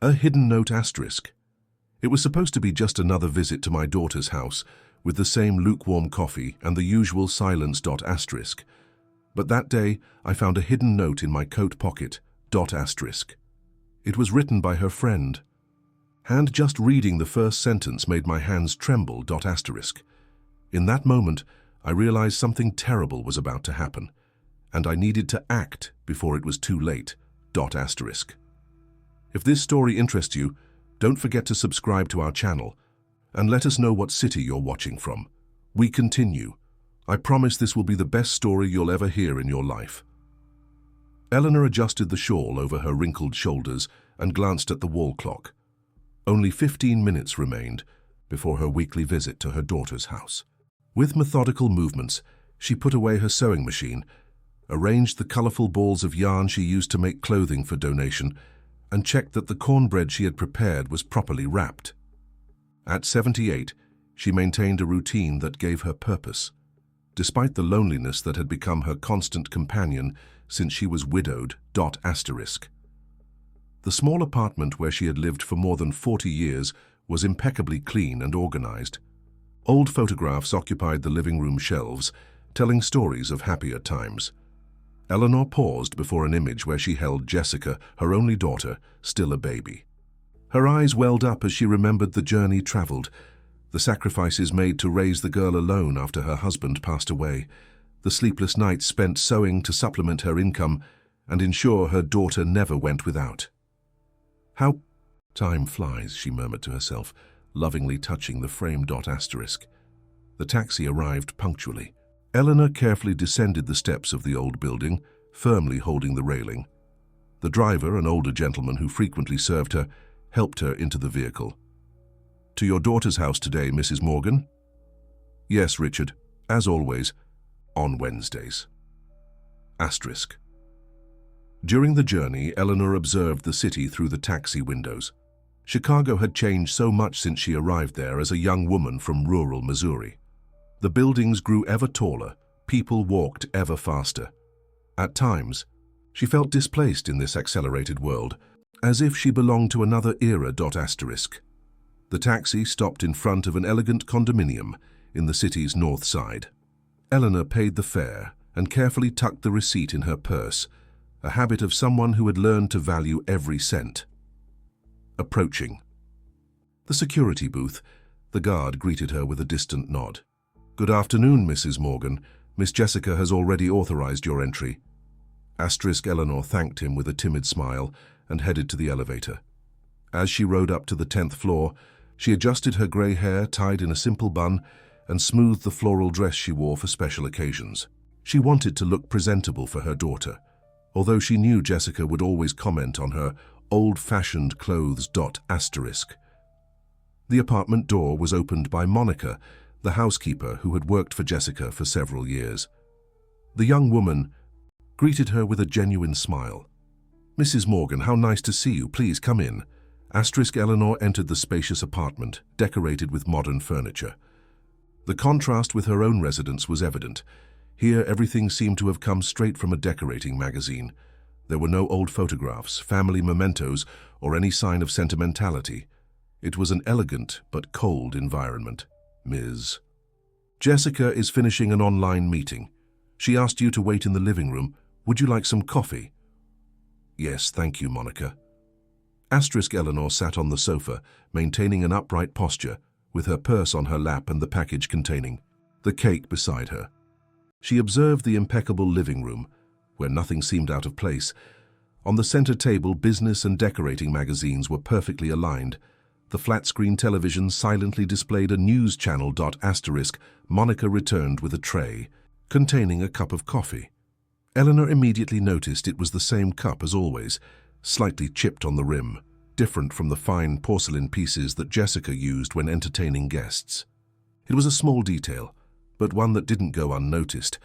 A hidden note asterisk. It was supposed to be just another visit to my daughter's house, with the same lukewarm coffee and the usual silence asterisk. But that day, I found a hidden note in my coat pocket asterisk. It was written by her friend. And just reading the first sentence made my hands tremble asterisk. In that moment, I realized something terrible was about to happen, and I needed to act before it was too late asterisk. If this story interests you, don't forget to subscribe to our channel and let us know what city you're watching from. We continue. I promise this will be the best story you'll ever hear in your life. Eleanor adjusted the shawl over her wrinkled shoulders and glanced at the wall clock. Only 15 minutes remained before her weekly visit to her daughter's house. With methodical movements, she put away her sewing machine, arranged the colorful balls of yarn she used to make clothing for donation, and checked that the cornbread she had prepared was properly wrapped. At 78, she maintained a routine that gave her purpose, despite the loneliness that had become her constant companion since she was widowed asterisk. The small apartment where she had lived for more than 40 years was impeccably clean and organized. Old photographs occupied the living room shelves, telling stories of happier times. Eleanor paused before an image where she held Jessica, her only daughter, still a baby. Her eyes welled up as she remembered the journey traveled, the sacrifices made to raise the girl alone after her husband passed away, the sleepless nights spent sewing to supplement her income and ensure her daughter never went without. How time flies, she murmured to herself, lovingly touching the frame asterisk. The taxi arrived punctually. Eleanor carefully descended the steps of the old building, firmly holding the railing. The driver, an older gentleman who frequently served her, helped her into the vehicle. "To your daughter's house today, Mrs. Morgan?" "Yes, Richard, as always, on Wednesdays." Asterisk. During the journey, Eleanor observed the city through the taxi windows. Chicago had changed so much since she arrived there as a young woman from rural Missouri. The buildings grew ever taller, people walked ever faster. At times, she felt displaced in this accelerated world, as if she belonged to another era asterisk. The taxi stopped in front of an elegant condominium in the city's north side. Eleanor paid the fare and carefully tucked the receipt in her purse, a habit of someone who had learned to value every cent. Approaching the security booth, the guard greeted her with a distant nod. "Good afternoon, Mrs. Morgan. Miss Jessica has already authorized your entry." Asterisk. Eleanor thanked him with a timid smile and headed to the elevator. As she rode up to the 10th floor, she adjusted her grey hair tied in a simple bun and smoothed the floral dress she wore for special occasions. She wanted to look presentable for her daughter, although she knew Jessica would always comment on her old-fashioned clothes asterisk. The apartment door was opened by Monica, the housekeeper who had worked for Jessica for several years. The young woman greeted her with a genuine smile. "Mrs. Morgan, how nice to see you. Please come in." Asterisk. Eleanor entered the spacious apartment, decorated with modern furniture. The contrast with her own residence was evident. Here, everything seemed to have come straight from a decorating magazine. There were no old photographs, family mementos, or any sign of sentimentality. It was an elegant but cold environment. "Ms. Jessica is finishing an online meeting. She asked you to wait in the living room. Would you like some coffee?" "Yes, thank you, Monica." Asterisk. Eleanor sat on the sofa, maintaining an upright posture, with her purse on her lap and the package containing the cake beside her. She observed the impeccable living room, where nothing seemed out of place. On the center table, business and decorating magazines were perfectly aligned. The flat-screen television silently displayed a news channel asterisk. Monica returned with a tray containing a cup of coffee. Eleanor immediately noticed it was the same cup as always, slightly chipped on the rim, different from the fine porcelain pieces that Jessica used when entertaining guests. It was a small detail, but one that didn't go unnoticed.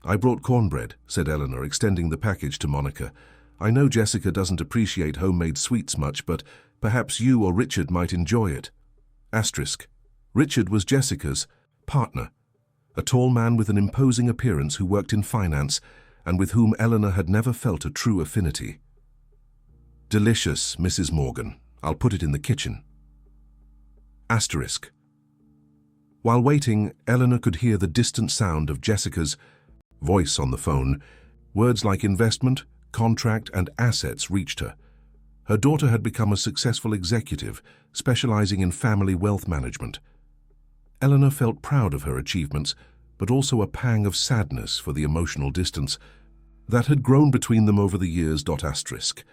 "I brought cornbread," said Eleanor, extending the package to Monica. "I know Jessica doesn't appreciate homemade sweets much, but perhaps you or Richard might enjoy it." Asterisk. Richard was Jessica's partner, a tall man with an imposing appearance who worked in finance and with whom Eleanor had never felt a true affinity. "Delicious, Mrs. Morgan. I'll put it in the kitchen. Asterisk. While waiting, Eleanor could hear the distant sound of Jessica's voice on the phone. Words like investment, contract, and assets reached her. Her daughter had become a successful executive, specializing in family wealth management. Eleanor felt proud of her achievements, but also a pang of sadness for the emotional distance that had grown between them over the years. Asterisk.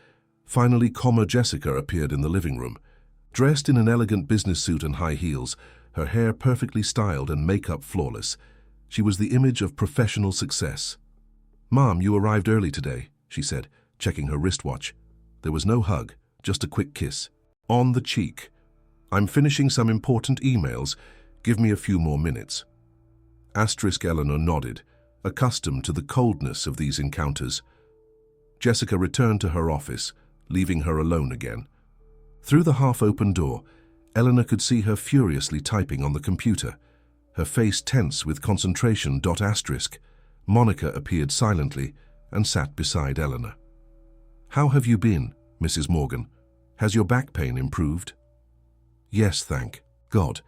Finally, Jessica appeared in the living room. Dressed in an elegant business suit and high heels, her hair perfectly styled and makeup flawless, she was the image of professional success. "Mom, you arrived early today," she said, checking her wristwatch. There was no hug, just a quick kiss. On the cheek. "I'm finishing some important emails. Give me a few more minutes." Asterisk. Eleanor nodded, accustomed to the coldness of these encounters. Jessica returned to her office, leaving her alone again. Through the half-open door, Eleanor could see her furiously typing on the computer, her face tense with concentration. Asterisk. Monica appeared silently and sat beside Eleanor. "How have you been, Mrs. Morgan? Has your back pain improved?" "Yes, thank God.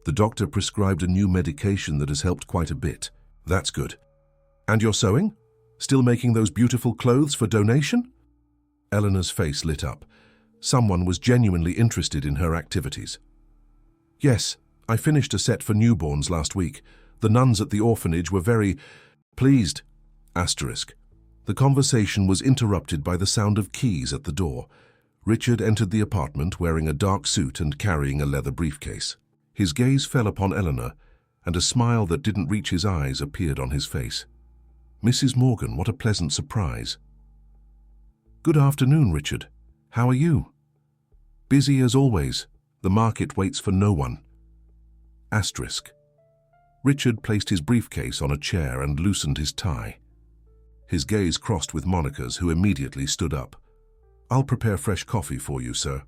The doctor prescribed a new medication that has helped quite a bit." "That's good. And you're sewing? Still making those beautiful clothes for donation?" Eleanor's face lit up. Someone was genuinely interested in her activities. "Yes, I finished a set for newborns last week. The nuns at the orphanage were very pleased." Asterisk. The conversation was interrupted by the sound of keys at the door. Richard entered the apartment wearing a dark suit and carrying a leather briefcase. His gaze fell upon Eleanor, and a smile that didn't reach his eyes appeared on his face. "Mrs. Morgan, what a pleasant surprise." "Good afternoon, Richard. How are you?" "Busy as always. The market waits for no one." Asterisk. Richard placed his briefcase on a chair and loosened his tie. His gaze crossed with Monica's, who immediately stood up. "I'll prepare fresh coffee for you, sir."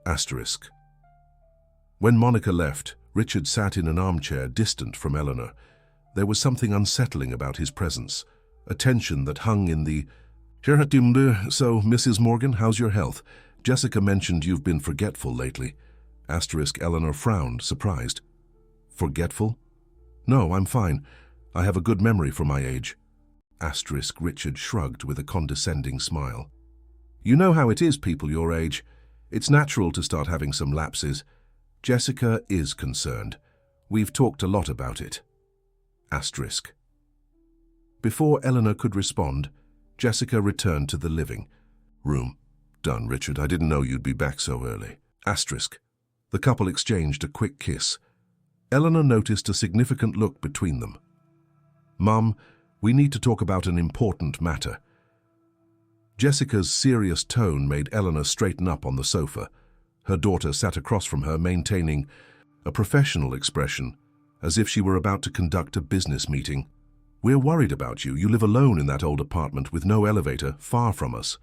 Asterisk. When Monica left, Richard sat in an armchair distant from Eleanor. There was something unsettling about his presence, a tension that hung in the "So, Mrs. Morgan, how's your health? Jessica mentioned you've been forgetful lately." Asterisk. Eleanor frowned, surprised. "Forgetful? No, I'm fine. I have a good memory for my age." Asterisk. Richard shrugged with a condescending smile. "You know how it is, people your age. It's natural to start having some lapses. Jessica is concerned. We've talked a lot about it." Asterisk. Before Eleanor could respond, Jessica returned to the living room. "Done, Richard. I didn't know you'd be back so early." Asterisk. The couple exchanged a quick kiss. Eleanor noticed a significant look between them. "Mum, we need to talk about an important matter." Jessica's serious tone made Eleanor straighten up on the sofa. Her daughter sat across from her, maintaining a professional expression, as if she were about to conduct a business meeting. "We're worried about you. You live alone in that old apartment with no elevator, far from us.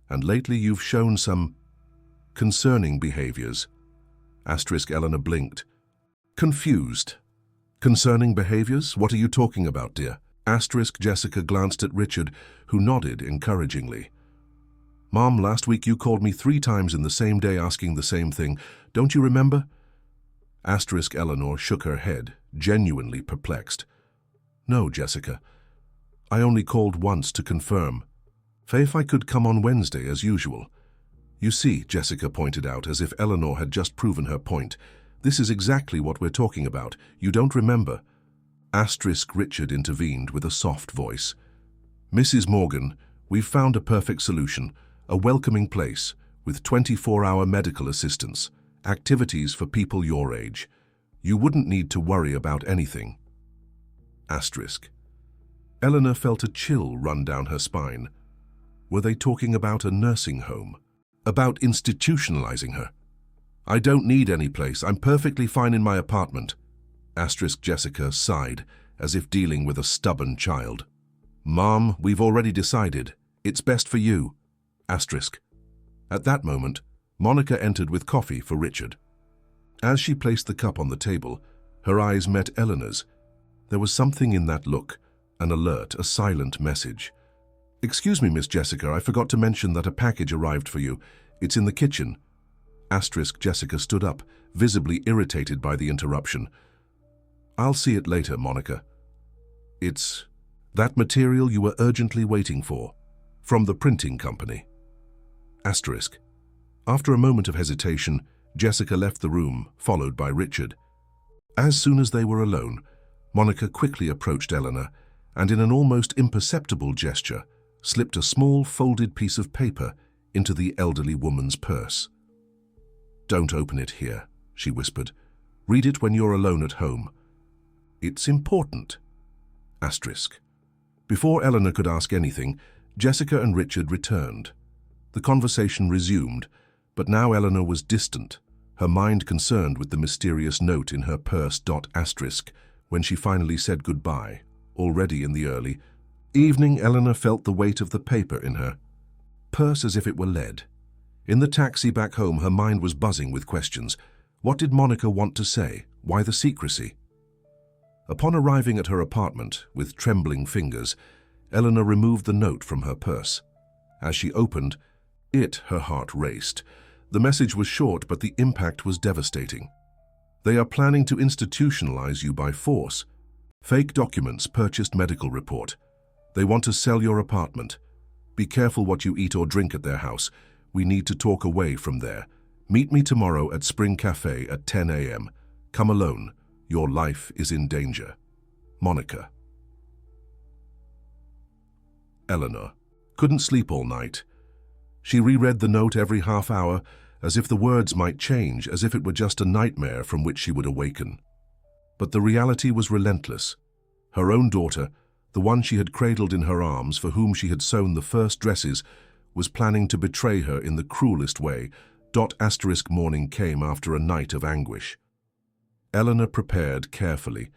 And lately you've shown some concerning behaviors." Asterisk. Eleanor blinked. Confused. "Concerning behaviors? What are you talking about, dear?" Asterisk. Jessica glanced at Richard, who nodded encouragingly. "Mom, last week you called me 3 times in the same day asking the same thing. Don't you remember?" Asterisk. Eleanor shook her head, genuinely perplexed. "No, Jessica. I only called once to confirm. If I could come on Wednesday as usual." "You see," Jessica pointed out, as if Eleanor had just proven her point, "this is exactly what we're talking about. You don't remember." Asterisk. Richard intervened with a soft voice. "Mrs. Morgan, we've found a perfect solution, a welcoming place, with 24-hour medical assistance, activities for people your age. You wouldn't need to worry about anything." Asterisk. Eleanor felt a chill run down her spine. Were they talking about a nursing home? About institutionalizing her? "I don't need any place. I'm perfectly fine in my apartment." Asterisk. Jessica sighed, as if dealing with a stubborn child. "Mom, we've already decided. It's best for you." Asterisk. At that moment, Monica entered with coffee for Richard. As she placed the cup on the table, her eyes met Eleanor's. There was something in that look, an alert, a silent message. "Excuse me, Miss Jessica, I forgot to mention that a package arrived for you. It's in the kitchen." Jessica stood up, visibly irritated by the interruption. I'll see it later, Monica. It's that material you were urgently waiting for, from the printing company. Asterisk. After a moment of hesitation, Jessica left the room, followed by Richard. As soon as they were alone, Monica quickly approached Eleanor and, in an almost imperceptible gesture, slipped a small folded piece of paper into the elderly woman's purse. Don't open it here, she whispered. Read it when you're alone at home. It's important. Asterisk. Before Eleanor could ask anything, Jessica and Richard returned. The conversation resumed, but now Eleanor was distant, her mind concerned with the mysterious note in her purse. Asterisk. When she finally said goodbye, already in the early evening, Eleanor felt the weight of the paper in her purse as if it were lead. In the taxi back home, her mind was buzzing with questions. What did Monica want to say? Why the secrecy? Upon arriving at her apartment, with trembling fingers, Eleanor removed the note from her purse. As she opened it, her heart raced. The message was short, but the impact was devastating. They are planning to institutionalize you by force. Fake documents, purchased medical report. They want to sell your apartment. Be careful what you eat or drink at their house. We need to talk away from there. Meet me tomorrow at Spring Cafe at 10 a.m. Come alone. Your life is in danger. Monica. Eleanor couldn't sleep all night. She reread the note every half hour, as if the words might change, as if it were just a nightmare from which she would awaken. But the reality was relentless. Her own daughter, the one she had cradled in her arms, for whom she had sewn the first dresses, was planning to betray her in the cruelest way. Morning came after a night of anguish. Eleanor prepared carefully,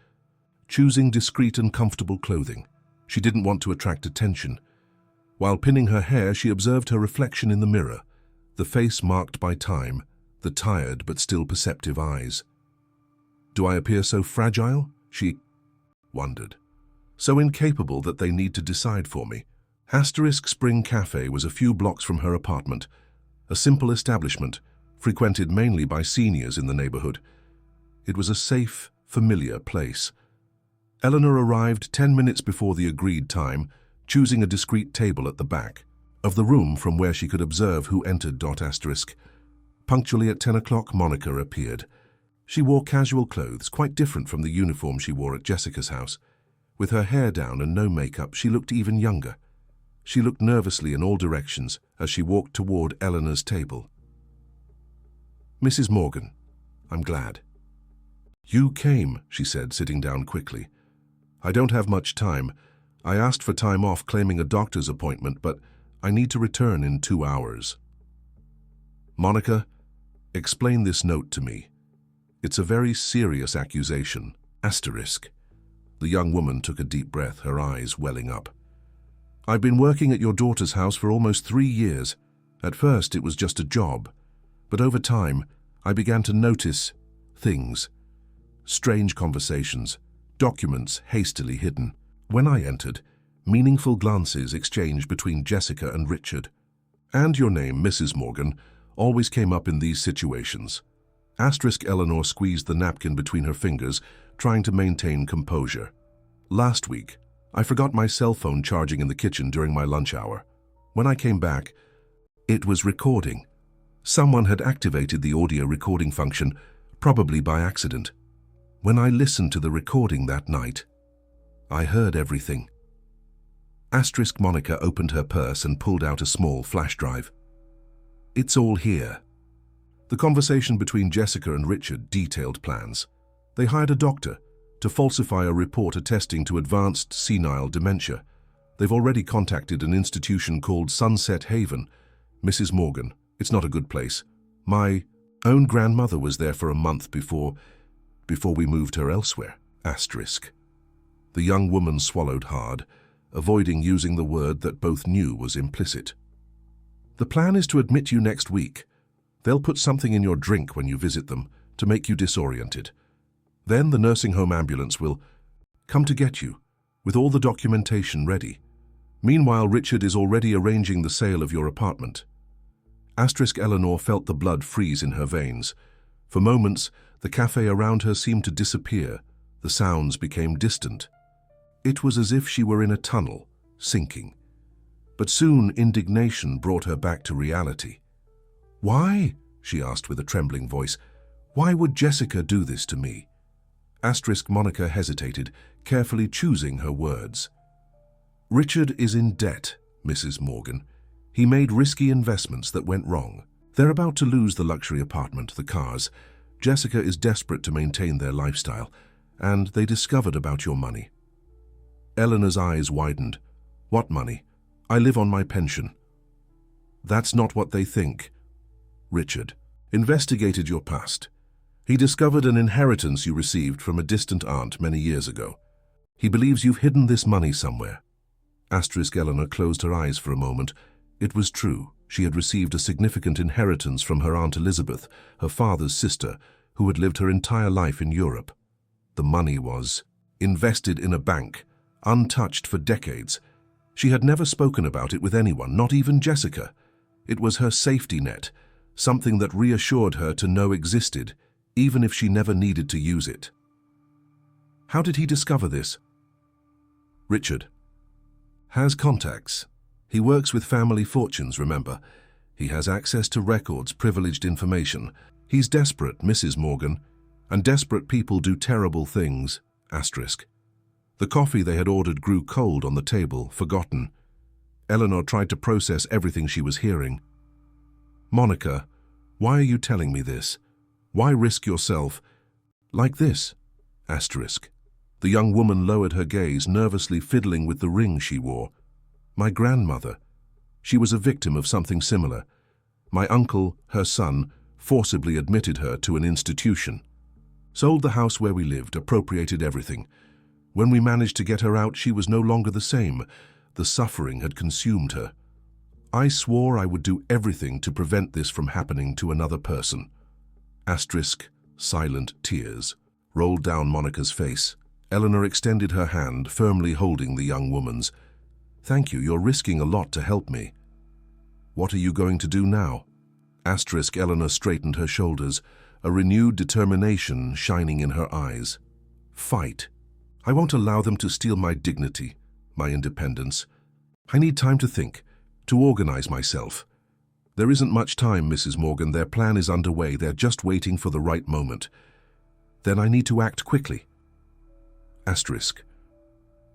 choosing discreet and comfortable clothing. She didn't want to attract attention. While pinning her hair, she observed her reflection in the mirror, the face marked by time, the tired but still perceptive eyes. Do I appear so fragile? She wondered. So incapable that they need to decide for me. Spring Cafe was a few blocks from her apartment, a simple establishment, frequented mainly by seniors in the neighborhood. It was a safe, familiar place. Eleanor arrived 10 minutes before the agreed time, choosing a discreet table at the back of the room from where she could observe who entered. Punctually at 10 o'clock, Monica appeared. She wore casual clothes, quite different from the uniform she wore at Jessica's house. With her hair down and no makeup, she looked even younger. She looked nervously in all directions as she walked toward Eleanor's table. Mrs. Morgan, I'm glad. You came, she said, sitting down quickly. I don't have much time. I asked for time off, claiming a doctor's appointment, but I need to return in 2 hours. Monica, explain this note to me. It's a very serious accusation. Asterisk. The young woman took a deep breath, her eyes welling up. I've been working at your daughter's house for almost 3 years. At first, it was just a job. But over time, I began to notice things. Strange conversations, documents hastily hidden. When I entered, meaningful glances exchanged between Jessica and Richard. And your name, Mrs. Morgan, always came up in these situations. Eleanor squeezed the napkin between her fingers, trying to maintain composure. Last week, I forgot my cell phone charging in the kitchen during my lunch hour. When I came back, it was recording. Someone had activated the audio recording function, probably by accident. When I listened to the recording that night, I heard everything. Monica opened her purse and pulled out a small flash drive. It's all here. The conversation between Jessica and Richard detailed plans. They hired a doctor to falsify a report attesting to advanced senile dementia. They've already contacted an institution called Sunset Haven. Mrs. Morgan, it's not a good place. My own grandmother was there for a month before we moved her elsewhere. Asterisk. The young woman swallowed hard, avoiding using the word that both knew was implicit. The plan is to admit you next week. They'll put something in your drink when you visit them to make you disoriented. Then the nursing home ambulance will come to get you, with all the documentation ready. Meanwhile, Richard is already arranging the sale of your apartment. Eleanor felt the blood freeze in her veins. For moments, the cafe around her seemed to disappear. The sounds became distant. It was as if she were in a tunnel, sinking. But soon indignation brought her back to reality. "Why?" she asked with a trembling voice. "Why would Jessica do this to me?" Monica hesitated, carefully choosing her words. "Richard is in debt, Mrs. Morgan. He made risky investments that went wrong. They're about to lose the luxury apartment, the cars. Jessica is desperate to maintain their lifestyle, and they discovered about your money." Eleanor's eyes widened. "What money? I live on my pension." "That's not what they think. Richard investigated your past. He discovered an inheritance you received from a distant aunt many years ago. He believes you've hidden this money somewhere." Eleanor closed her eyes for a moment. It was true. She had received a significant inheritance from her Aunt Elizabeth, her father's sister, who had lived her entire life in Europe. The money was invested in a bank, untouched for decades. She had never spoken about it with anyone, not even Jessica. It was her safety net, something that reassured her to know existed, even if she never needed to use it. How did he discover this? Richard has contacts. He works with family fortunes, remember. He has access to records, privileged information. He's desperate, Mrs. Morgan, and desperate people do terrible things. The coffee they had ordered grew cold on the table, forgotten. Eleanor tried to process everything she was hearing. "Monica, why are you telling me this? Why risk yourself like this?" The young woman lowered her gaze, nervously fiddling with the ring she wore. "My grandmother. She was a victim of something similar. My uncle, her son, forcibly admitted her to an institution. Sold the house where we lived, appropriated everything. When we managed to get her out, she was no longer the same. The suffering had consumed her. I swore I would do everything to prevent this from happening to another person." Silent tears rolled down Monica's face. Eleanor extended her hand, firmly holding the young woman's. "Thank you, you're risking a lot to help me." "What are you going to do now?" Eleanor straightened her shoulders, a renewed determination shining in her eyes. "Fight. I won't allow them to steal my dignity, my independence. I need time to think, to organize myself. There isn't much time, Mrs. Morgan. Their plan is underway. They're just waiting for the right moment. Then I need to act quickly."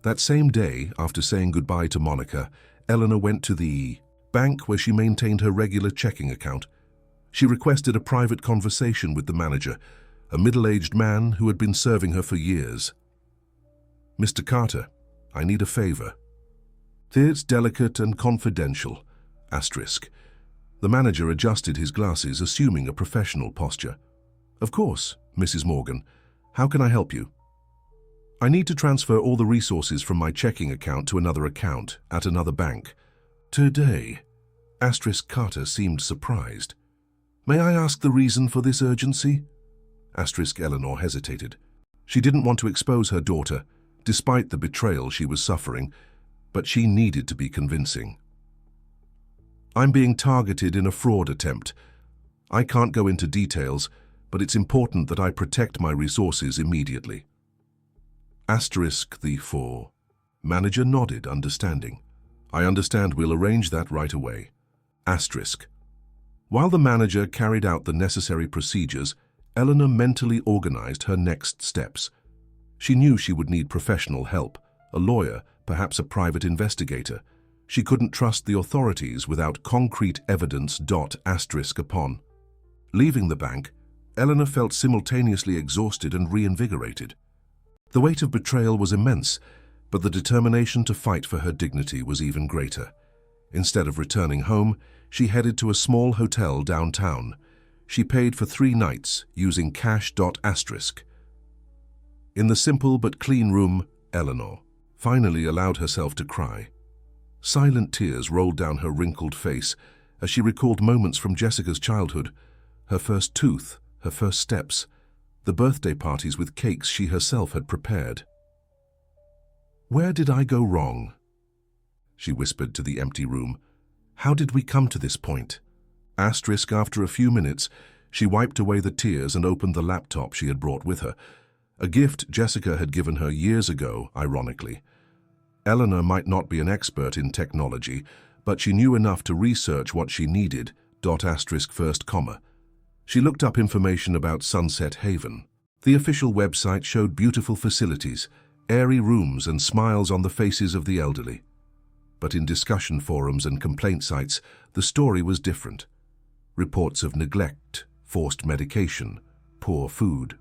That same day, after saying goodbye to Monica, Eleanor went to the bank where she maintained her regular checking account. She requested a private conversation with the manager, a middle-aged man who had been serving her for years. "Mr. Carter, I need a favor." "It's delicate and confidential." The manager adjusted his glasses, assuming a professional posture. "Of course, Mrs. Morgan. How can I help you?" "I need to transfer all the resources from my checking account to another account at another bank. Today." Carter seemed surprised. "May I ask the reason for this urgency?" Eleanor hesitated. She didn't want to expose her daughter, despite the betrayal she was suffering, but she needed to be convincing. "I'm being targeted in a fraud attempt. I can't go into details, but it's important that I protect my resources immediately." The manager nodded, understanding. "I understand, we'll arrange that right away." While the manager carried out the necessary procedures, Eleanor mentally organized her next steps. She knew she would need professional help, a lawyer, perhaps a private investigator. She couldn't trust the authorities without concrete evidence. Upon leaving the bank, Eleanor felt simultaneously exhausted and reinvigorated. The weight of betrayal was immense, but the determination to fight for her dignity was even greater. Instead of returning home, she headed to a small hotel downtown. She paid for 3 nights using cash. In the simple but clean room, Eleanor finally allowed herself to cry. Silent tears rolled down her wrinkled face as she recalled moments from Jessica's childhood, her first tooth, her first steps, the birthday parties with cakes she herself had prepared. "Where did I go wrong?" she whispered to the empty room. "How did we come to this point?" Asterisk, after a few minutes, she wiped away the tears and opened the laptop she had brought with her. A gift Jessica had given her years ago, ironically. Eleanor might not be an expert in technology, but she knew enough to research what she needed, first comma. She looked up information about Sunset Haven. The official website showed beautiful facilities, airy rooms and smiles on the faces of the elderly. But in discussion forums and complaint sites, the story was different. Reports of neglect, forced medication, poor food.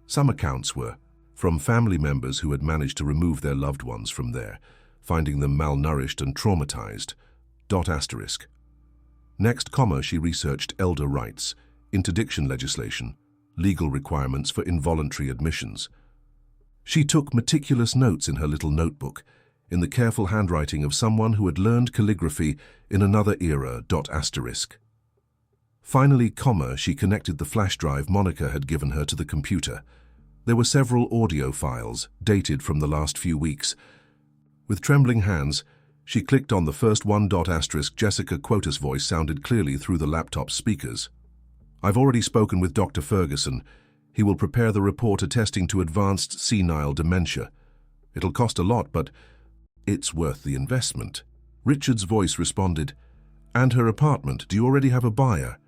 Some accounts were from family members who had managed to remove their loved ones from there, finding them malnourished and traumatized. Asterisk. Next comma, she researched elder rights, interdiction legislation, legal requirements for involuntary admissions. She took meticulous notes in her little notebook, in the careful handwriting of someone who had learned calligraphy in another era. Asterisk. Finally, comma, she connected the flash drive Monica had given her to the computer. There were several audio files, dated from the last few weeks. With trembling hands, she clicked on the first one. Asterisk. Jessica Quota's voice sounded clearly through the laptop's speakers. "I've already spoken with Dr. Ferguson. He will prepare the report attesting to advanced senile dementia. It'll cost a lot, but it's worth the investment." Richard's voice responded. "And her apartment, do you already have a buyer?"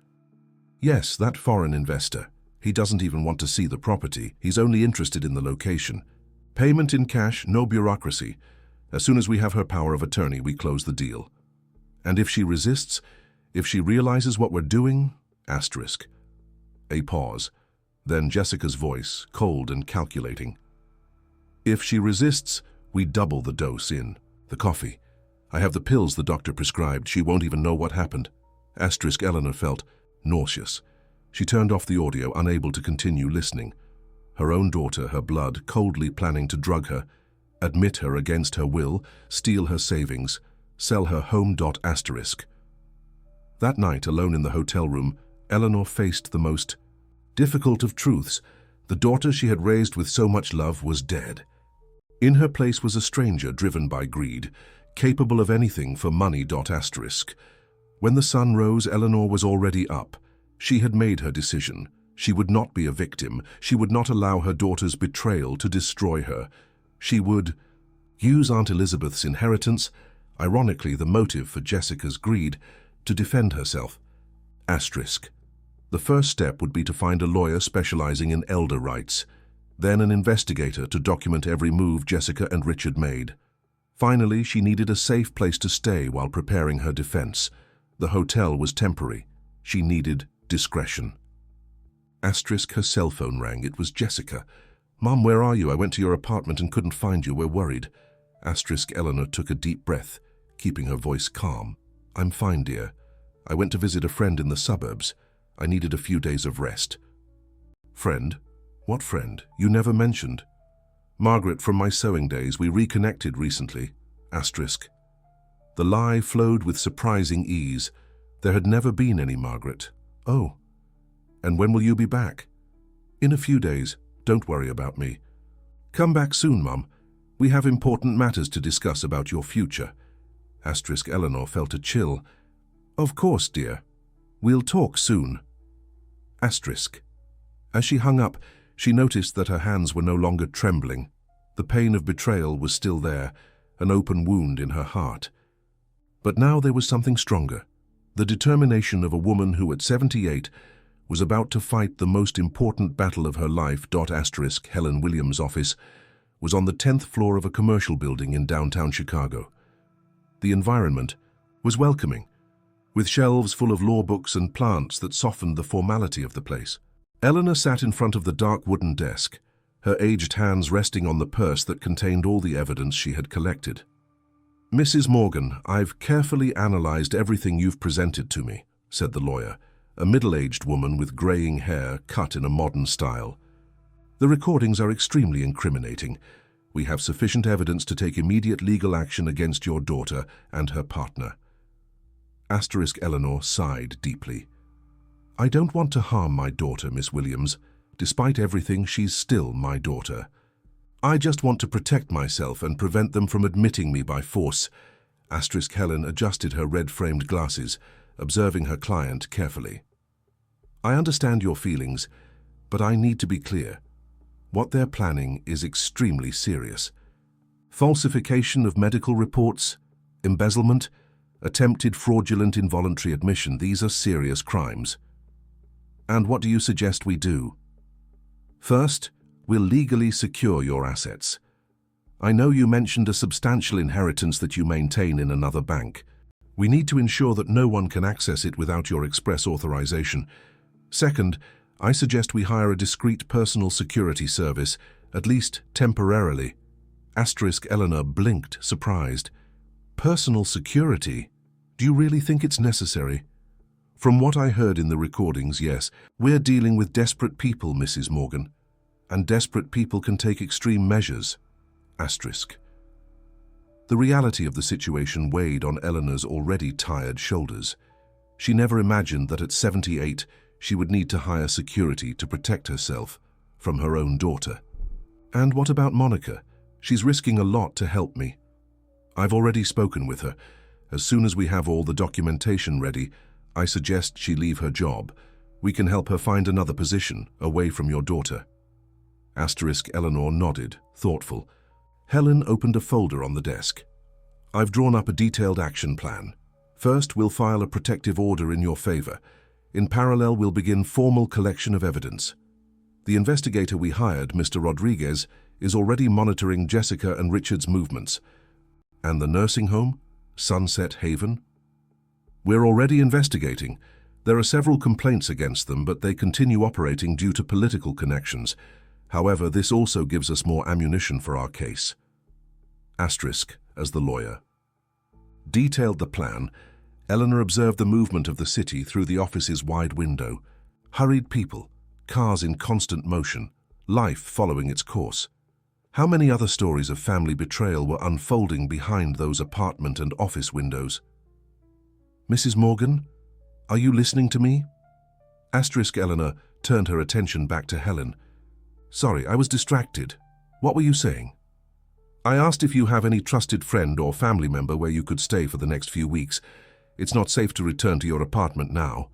"Yes, that foreign investor. He doesn't even want to see the property. He's only interested in the location. Payment in cash, no bureaucracy. As soon as we have her power of attorney, we close the deal. And if she resists, if she realizes what we're doing, asterisk." A pause. Then Jessica's voice, cold and calculating. "If she resists, we double the dose in the coffee. I have the pills the doctor prescribed. She won't even know what happened." Asterisk. Eleanor felt nauseous. She turned off the audio, unable to continue listening. Her own daughter, her blood, coldly planning to drug her, admit her against her will, steal her savings, sell her home. Asterisk. That night, alone in the hotel room, Eleanor faced the most difficult of truths. The daughter she had raised with so much love was dead. In her place was a stranger driven by greed, capable of anything for money. Asterisk. When the sun rose, Eleanor was already up. She had made her decision. She would not be a victim. She would not allow her daughter's betrayal to destroy her. She would use Aunt Elizabeth's inheritance, ironically the motive for Jessica's greed, to defend herself. Asterisk. The first step would be to find a lawyer specializing in elder rights, then an investigator to document every move Jessica and Richard made. Finally, she needed a safe place to stay while preparing her defense. The hotel was temporary. She needed discretion. Asterisk. Her cell phone rang. It was Jessica. "Mom, where are you? I went to your apartment and couldn't find you. We're worried." Asterisk. Eleanor took a deep breath, keeping her voice calm. "I'm fine, dear. I went to visit a friend in the suburbs. I needed a few days of rest." "Friend? What friend? You never mentioned." "Margaret from my sewing days. We reconnected recently." Asterisk. The lie flowed with surprising ease. There had never been any Margaret. "Oh. And when will you be back?" "In a few days. Don't worry about me." "Come back soon, Mum. We have important matters to discuss about your future." Asterisk. Eleanor felt a chill. "Of course, dear. We'll talk soon." Asterisk. As she hung up, she noticed that her hands were no longer trembling. The pain of betrayal was still there, an open wound in her heart. But now there was something stronger. The determination of a woman who, at 78, was about to fight the most important battle of her life. Asterisk. Helen Williams' office was on the 10th floor of a commercial building in downtown Chicago. The environment was welcoming, with shelves full of law books and plants that softened the formality of the place. Eleanor sat in front of the dark wooden desk, her aged hands resting on the purse that contained all the evidence she had collected. "Mrs. Morgan, I've carefully analyzed everything you've presented to me," said the lawyer, a middle-aged woman with graying hair cut in a modern style. "The recordings are extremely incriminating. We have sufficient evidence to take immediate legal action against your daughter and her partner." Asterisk. Eleanor sighed deeply. "I don't want to harm my daughter, Miss Williams. Despite everything, she's still my daughter. I just want to protect myself and prevent them from admitting me by force." Asterisk. Helen adjusted her red-framed glasses, observing her client carefully. I understand your feelings, but I need to be clear. What they're planning is extremely serious. Falsification of medical reports, embezzlement, attempted fraudulent involuntary admission, these are serious crimes. And what do you suggest we do? First, we'll legally secure your assets. I know you mentioned a substantial inheritance that you maintain in another bank. We need to ensure that no one can access it without your express authorization. Second, I suggest we hire a discreet personal security service, at least temporarily. Eleanor blinked, surprised. Personal security? Do you really think it's necessary? From what I heard in the recordings, yes. We're dealing with desperate people, Mrs. Morgan. And desperate people can take extreme measures. The reality of the situation weighed on Eleanor's already tired shoulders. She never imagined that at 78 she would need to hire security to protect herself from her own daughter. And what about Monica? She's risking a lot to help me. I've already spoken with her. As soon as we have all the documentation ready, I suggest she leave her job. We can help her find another position away from your daughter. Eleanor nodded, thoughtful. Helen opened a folder on the desk. I've drawn up a detailed action plan. First, we'll file a protective order in your favor. In parallel, we'll begin formal collection of evidence. The investigator we hired, Mr. Rodriguez, is already monitoring Jessica and Richard's movements. And the nursing home? Sunset Haven? We're already investigating. There are several complaints against them, but they continue operating due to political connections. However, this also gives us more ammunition for our case. As the lawyer detailed the plan, Eleanor observed the movement of the city through the office's wide window. Hurried people, cars in constant motion, life following its course. How many other stories of family betrayal were unfolding behind those apartment and office windows? Mrs. Morgan, are you listening to me? Eleanor turned her attention back to Helen. Sorry, I was distracted. What were you saying? I asked if you have any trusted friend or family member where you could stay for the next few weeks. It's not safe to return to your apartment now.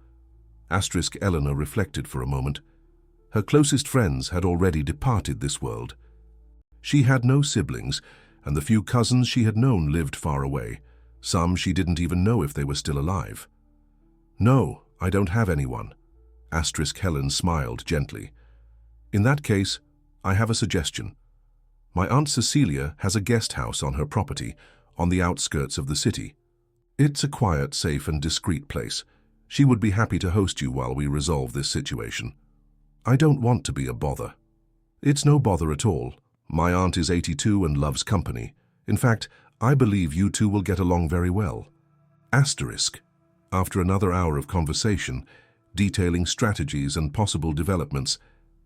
Eleanor reflected for a moment. Her closest friends had already departed this world. She had no siblings, and the few cousins she had known lived far away. Some she didn't even know if they were still alive. No, I don't have anyone. Helen smiled gently. In that case, I have a suggestion. My Aunt Cecilia has a guest house on her property, on the outskirts of the city. It's a quiet, safe, and discreet place. She would be happy to host you while we resolve this situation. I don't want to be a bother. It's no bother at all. My aunt is 82 and loves company. In fact, I believe you two will get along very well. After another hour of conversation, detailing strategies and possible developments,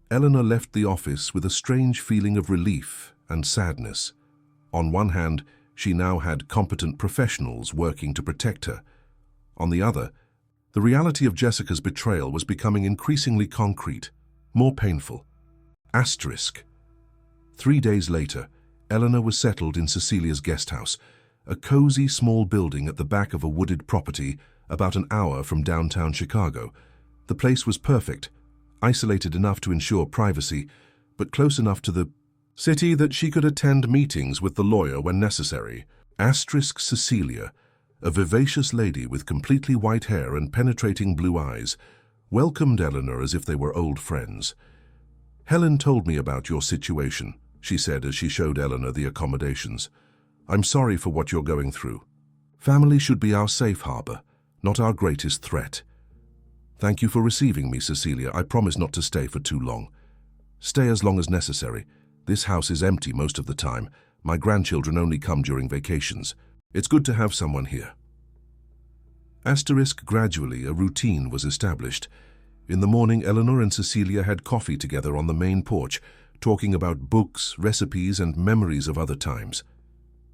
Eleanor left the office with a strange feeling of relief and sadness. On one hand, she now had competent professionals working to protect her. On the other, the reality of Jessica's betrayal was becoming increasingly concrete, more painful. 3 days later, Eleanor was settled in Cecilia's guest house, a cozy small building at the back of a wooded property about an hour from downtown Chicago. The place was perfect, isolated enough to ensure privacy, but close enough to the city that she could attend meetings with the lawyer when necessary. Cecilia, a vivacious lady with completely white hair and penetrating blue eyes, welcomed Eleanor as if they were old friends. Helen told me about your situation, she said as she showed Eleanor the accommodations. I'm sorry for what you're going through. Family should be our safe harbor, not our greatest threat. Thank you for receiving me, Cecilia. I promise not to stay for too long. Stay as long as necessary. This house is empty most of the time. My grandchildren only come during vacations. It's good to have someone here. Gradually, a routine was established. In the morning, Eleanor and Cecilia had coffee together on the main porch, talking about books, recipes, and memories of other times.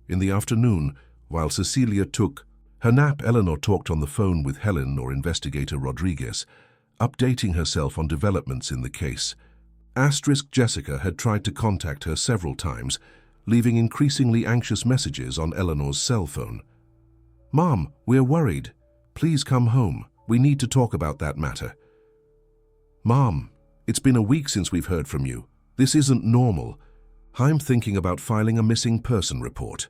In the afternoon, while Cecilia took her nap, Eleanor talked on the phone with Helen or Investigator Rodriguez, updating herself on developments in the case. Jessica had tried to contact her several times, leaving increasingly anxious messages on Eleanor's cell phone. Mom, we're worried. Please come home. We need to talk about that matter. Mom, it's been a week since we've heard from you. This isn't normal. I'm thinking about filing a missing person report.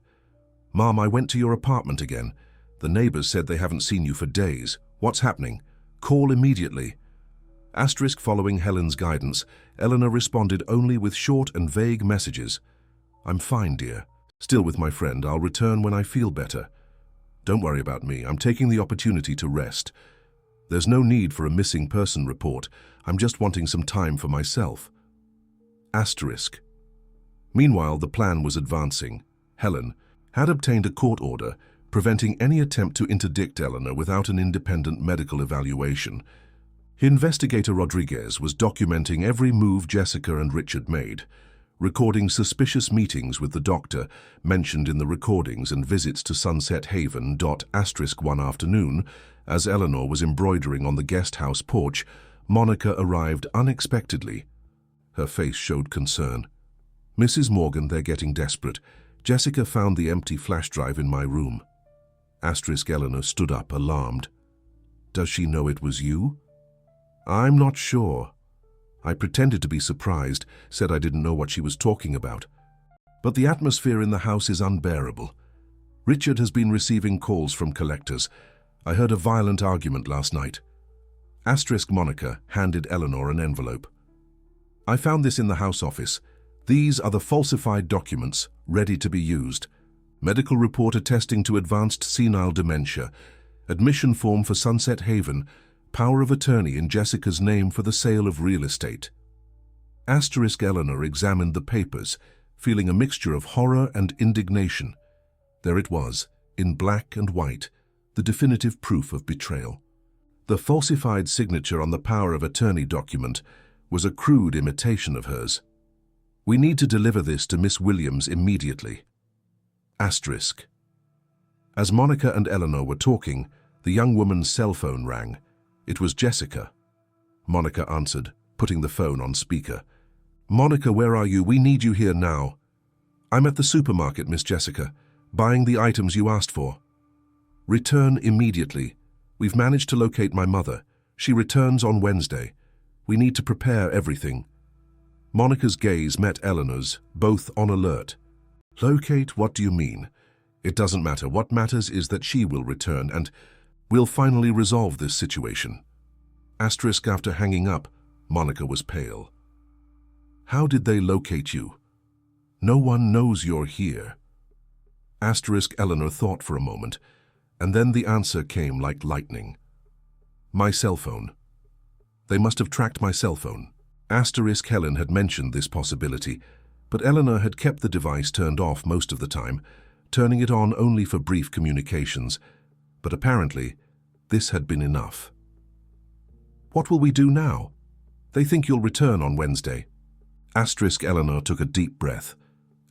Mom, I went to your apartment again. The neighbors said they haven't seen you for days. What's happening? Call immediately. Following Helen's guidance, Eleanor responded only with short and vague messages. I'm fine, dear. Still with my friend. I'll return when I feel better. Don't worry about me. I'm taking the opportunity to rest. There's no need for a missing person report. I'm just wanting some time for myself. Meanwhile, the plan was advancing. Helen had obtained a court order preventing any attempt to interdict Eleanor without an independent medical evaluation. Investigator Rodriguez was documenting every move Jessica and Richard made, recording suspicious meetings with the doctor mentioned in the recordings and visits to Sunset Haven. One afternoon, as Eleanor was embroidering on the guest house porch, Monica arrived unexpectedly. Her face showed concern. Mrs. Morgan, they're getting desperate. Jessica found the empty flash drive in my room. Eleanor stood up, alarmed. Does she know it was you? I'm not sure. I pretended to be surprised, said I didn't know what she was talking about. But the atmosphere in the house is unbearable. Richard has been receiving calls from collectors. I heard a violent argument last night. Monica handed Eleanor an envelope. I found this in the house office. These are the falsified documents, ready to be used. Medical report attesting to advanced senile dementia. Admission form for Sunset Haven. Power of attorney in Jessica's name for the sale of real estate. Eleanor examined the papers, feeling a mixture of horror and indignation. There it was, in black and white, the definitive proof of betrayal. The falsified signature on the power of attorney document was a crude imitation of hers. We need to deliver this to Miss Williams immediately. As Monica and Eleanor were talking, the young woman's cell phone rang. It was Jessica. Monica answered, putting the phone on speaker. Monica, where are you? We need you here now. I'm at the supermarket, Miss Jessica, buying the items you asked for. Return immediately. We've managed to locate my mother. She returns on Wednesday. We need to prepare everything. Monica's gaze met Eleanor's, both on alert. Locate? What do you mean? It doesn't matter. What matters is that she will return and we'll finally resolve this situation. After hanging up, Monica was pale. How did they locate you? No one knows you're here. Eleanor thought for a moment, and then the answer came like lightning. My cell phone. They must have tracked my cell phone. Helen had mentioned this possibility, but Eleanor had kept the device turned off most of the time, turning it on only for brief communications, but apparently this had been enough. What will we do now? They think you'll return on Wednesday. Eleanor took a deep breath,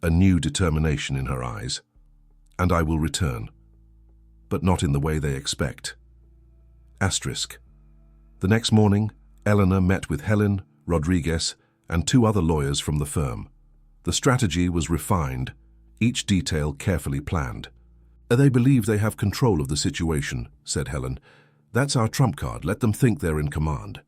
a new determination in her eyes. And I will return, but not in the way they expect. The next morning, Eleanor met with Helen, Rodriguez, and 2 other lawyers from the firm. The strategy was refined, each detail carefully planned. They believe they have control of the situation, said Helen. That's our trump card. Let them think they're in command.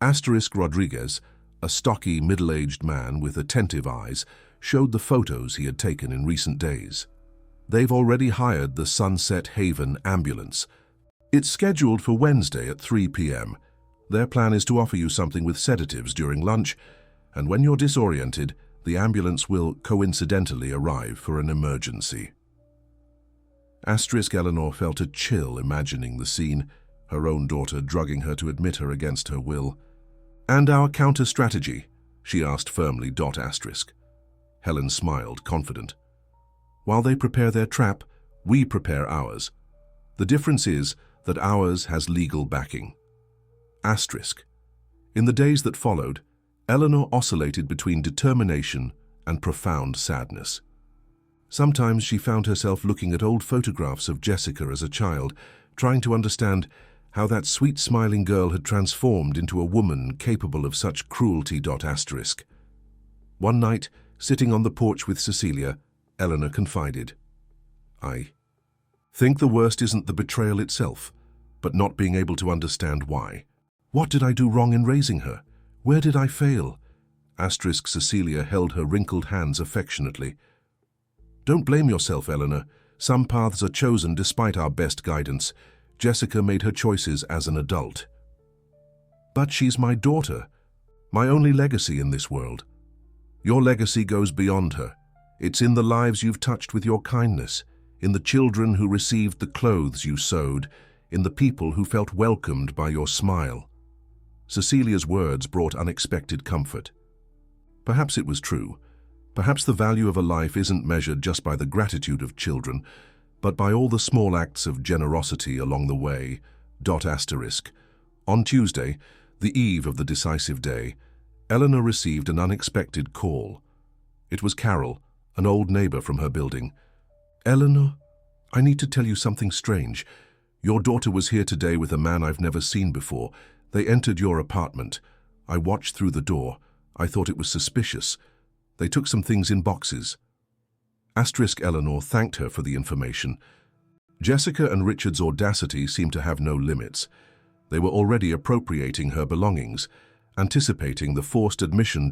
Rodriguez, a stocky, middle-aged man with attentive eyes, showed the photos he had taken in recent days. They've already hired the Sunset Haven ambulance. It's scheduled for Wednesday at 3 p.m. Their plan is to offer you something with sedatives during lunch, and when you're disoriented, the ambulance will coincidentally arrive for an emergency. Eleanor felt a chill imagining the scene, her own daughter drugging her to admit her against her will. And our counter-strategy? She asked firmly. Helen smiled, confident. While they prepare their trap, we prepare ours. The difference is that ours has legal backing. In the days that followed, Eleanor oscillated between determination and profound sadness. Sometimes she found herself looking at old photographs of Jessica as a child, trying to understand how that sweet smiling girl had transformed into a woman capable of such cruelty. One night, sitting on the porch with Cecilia, Eleanor confided, I Think the worst isn't the betrayal itself, but not being able to understand why. What did I do wrong in raising her? Where did I fail? Cecilia held her wrinkled hands affectionately. Don't blame yourself, Eleanor. Some paths are chosen despite our best guidance. Jessica made her choices as an adult. But she's my daughter, my only legacy in this world. Your legacy goes beyond her. It's in the lives you've touched with your kindness, in the children who received the clothes you sewed, in the people who felt welcomed by your smile. Cecilia's words brought unexpected comfort. Perhaps it was true. Perhaps the value of a life isn't measured just by the gratitude of children, but by all the small acts of generosity along the way. On Tuesday, the eve of the decisive day, Eleanor received an unexpected call. It was Carol, an old neighbor from her building. Eleanor, I need to tell you something strange. Your daughter was here today with a man I've never seen before. They entered your apartment. I watched through the door. I thought it was suspicious. They took some things in boxes. Eleanor thanked her for the information. Jessica and Richard's audacity seemed to have no limits. They were already appropriating her belongings, anticipating the forced admission.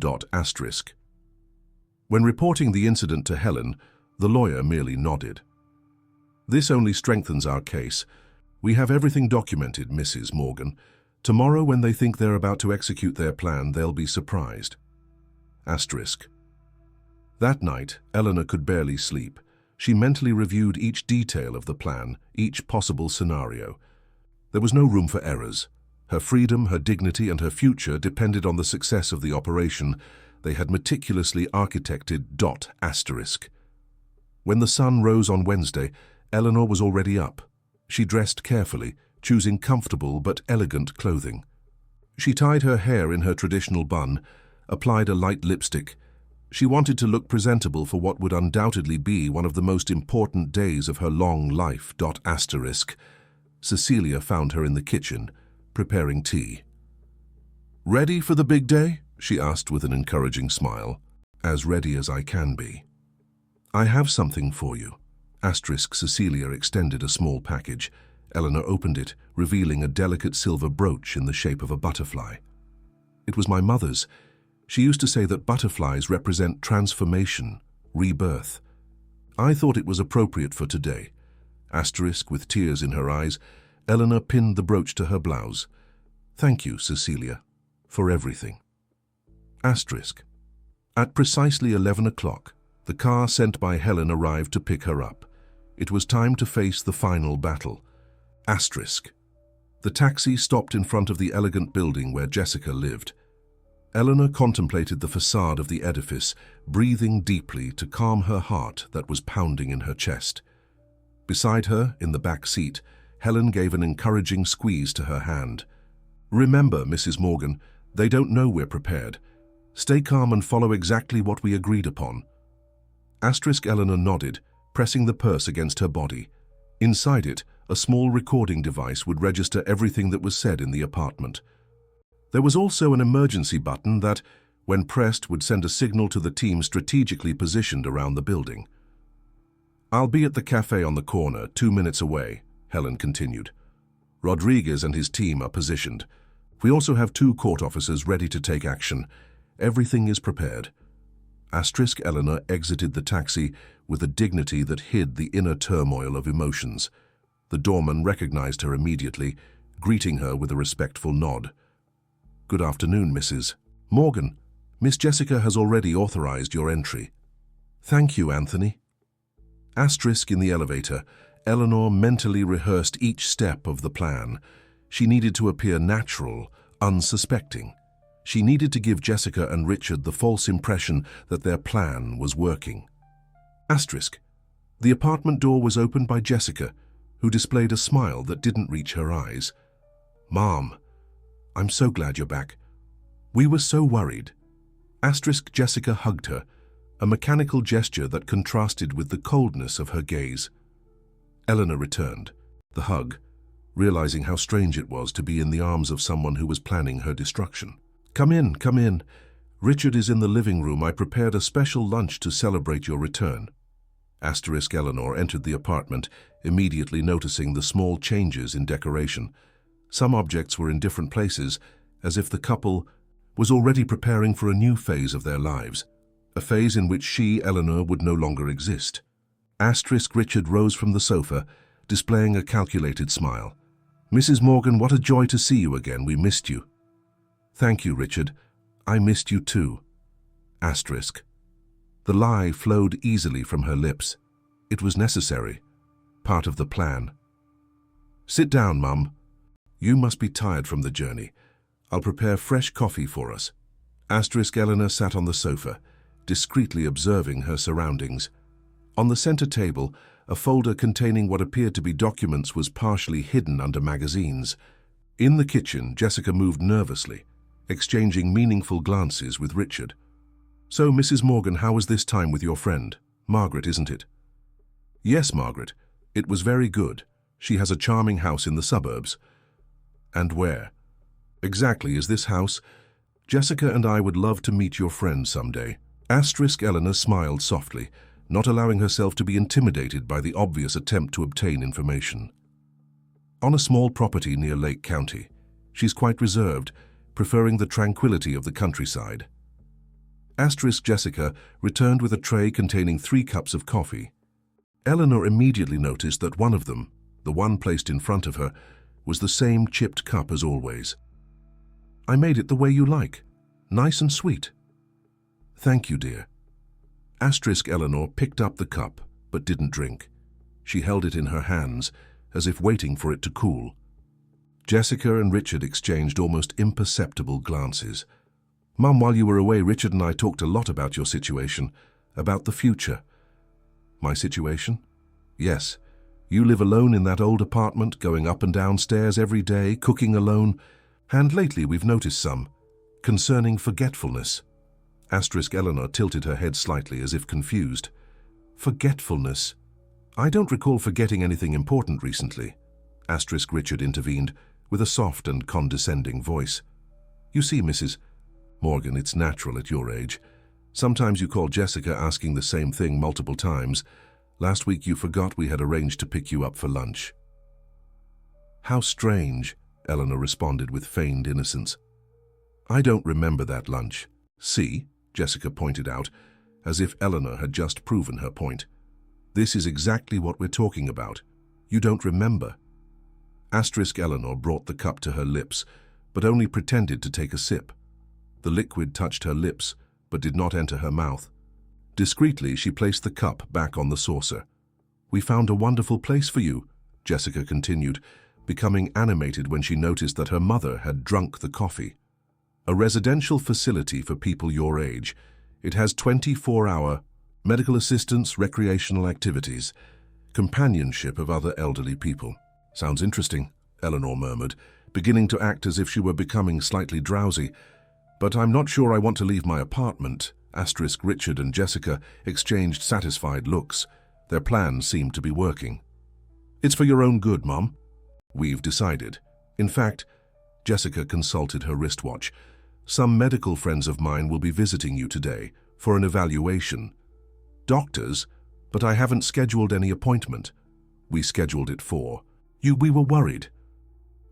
When reporting the incident to Helen, the lawyer merely nodded. This only strengthens our case. We have everything documented, Mrs. Morgan. Tomorrow, when they think they're about to execute their plan, they'll be surprised. That night, Eleanor could barely sleep. She mentally reviewed each detail of the plan, each possible scenario. There was no room for errors. Her freedom, her dignity, and her future depended on the success of the operation. They had meticulously architected. When the sun rose on Wednesday, Eleanor was already up. She dressed carefully, choosing comfortable but elegant clothing. She tied her hair in her traditional bun, applied a light lipstick. She wanted to look presentable for what would undoubtedly be one of the most important days of her long life. Cecilia found her in the kitchen, preparing tea. "Ready for the big day?" she asked with an encouraging smile. "As ready as I can be." "I have something for you." Cecilia extended a small package. Eleanor opened it, revealing a delicate silver brooch in the shape of a butterfly. "It was my mother's. She used to say that butterflies represent transformation, rebirth. I thought it was appropriate for today." With tears in her eyes, Eleanor pinned the brooch to her blouse. "Thank you, Cecilia, for everything." At precisely 11 o'clock, the car sent by Helen arrived to pick her up. It was time to face the final battle. The taxi stopped in front of the elegant building where Jessica lived. Eleanor contemplated the facade of the edifice, breathing deeply to calm her heart that was pounding in her chest. Beside her, in the back seat, Helen gave an encouraging squeeze to her hand. "Remember, Mrs. Morgan, they don't know we're prepared. Stay calm and follow exactly what we agreed upon." Eleanor nodded, pressing the purse against her body. Inside it, a small recording device would register everything that was said in the apartment. There was also an emergency button that, when pressed, would send a signal to the team strategically positioned around the building. "I'll be at the cafe on the corner, 2 minutes away," Helen continued. "Rodriguez and his team are positioned. We also have 2 court officers ready to take action. Everything is prepared." Eleanor exited the taxi with a dignity that hid the inner turmoil of emotions. The doorman recognized her immediately, greeting her with a respectful nod. "Good afternoon, Mrs. Morgan. Miss Jessica has already authorized your entry." "Thank you, Anthony." In the elevator, Eleanor mentally rehearsed each step of the plan. She needed to appear natural, unsuspecting. She needed to give Jessica and Richard the false impression that their plan was working. The apartment door was opened by Jessica, who displayed a smile that didn't reach her eyes. "Mom, I'm so glad you're back. We were so worried." Jessica hugged her, a mechanical gesture that contrasted with the coldness of her gaze. Eleanor returned the hug, realizing how strange it was to be in the arms of someone who was planning her destruction. Come in, come in. Richard is in the living room. I prepared a special lunch to celebrate your return." Eleanor entered the apartment, immediately noticing the small changes in decoration. Some objects were in different places, as if the couple was already preparing for a new phase of their lives, a phase in which she, Eleanor, would no longer exist. Richard rose from the sofa, displaying a calculated smile. "Mrs. Morgan, what a joy to see you again. We missed you." "Thank you, Richard. I missed you too." The lie flowed easily from her lips. It was necessary, part of the plan. "Sit down, Mum. You must be tired from the journey. I'll prepare fresh coffee for us." Eleanor sat on the sofa, discreetly observing her surroundings. On the center table, a folder containing what appeared to be documents was partially hidden under magazines. In the kitchen, Jessica moved nervously, exchanging meaningful glances with Richard. "So, Mrs. Morgan, how was this time with your friend? Margaret, isn't it?" "Yes, Margaret. It was very good. She has a charming house in the suburbs." "And where?" "Exactly is this house. Jessica and I would love to meet your friend someday." Eleanor smiled softly, not allowing herself to be intimidated by the obvious attempt to obtain information. "On a small property near Lake County. She's quite reserved, preferring the tranquility of the countryside." Jessica returned with a tray containing 3 cups of coffee. Eleanor immediately noticed that one of them, the one placed in front of her, was the same chipped cup as always. "I made it the way you like. Nice and sweet." "Thank you, dear." Eleanor picked up the cup, but didn't drink. She held it in her hands, as if waiting for it to cool. Jessica and Richard exchanged almost imperceptible glances. "Mum, while you were away, Richard and I talked a lot about your situation, about the future." "My situation?" "Yes. You live alone in that old apartment, going up and down stairs every day, cooking alone. And lately we've noticed some concerning forgetfulness." Eleanor tilted her head slightly as if confused. "Forgetfulness? I don't recall forgetting anything important recently." Richard intervened with a soft and condescending voice. "You see, Mrs. Morgan, it's natural at your age. Sometimes you call Jessica asking the same thing multiple times. Last week you forgot we had arranged to pick you up for lunch." "How strange," Eleanor responded with feigned innocence. "I don't remember that lunch." "See?" Jessica pointed out, as if Eleanor had just proven her point. "This is exactly what we're talking about. You don't remember." Eleanor brought the cup to her lips, but only pretended to take a sip. The liquid touched her lips, but did not enter her mouth. Discreetly, she placed the cup back on the saucer. "We found a wonderful place for you," Jessica continued, becoming animated when she noticed that her mother had drunk the coffee. "A residential facility for people your age. It has 24-hour medical assistance, recreational activities, companionship of other elderly people." "Sounds interesting," Eleanor murmured, beginning to act as if she were becoming slightly drowsy. "But I'm not sure I want to leave my apartment." Richard and Jessica exchanged satisfied looks. Their plan seemed to be working. "It's for your own good, Mom." "We've decided. In fact," Jessica consulted her wristwatch, "some medical friends of mine will be visiting you today for an evaluation." "Doctors? But I haven't scheduled any appointment." "We scheduled it for you. We were worried."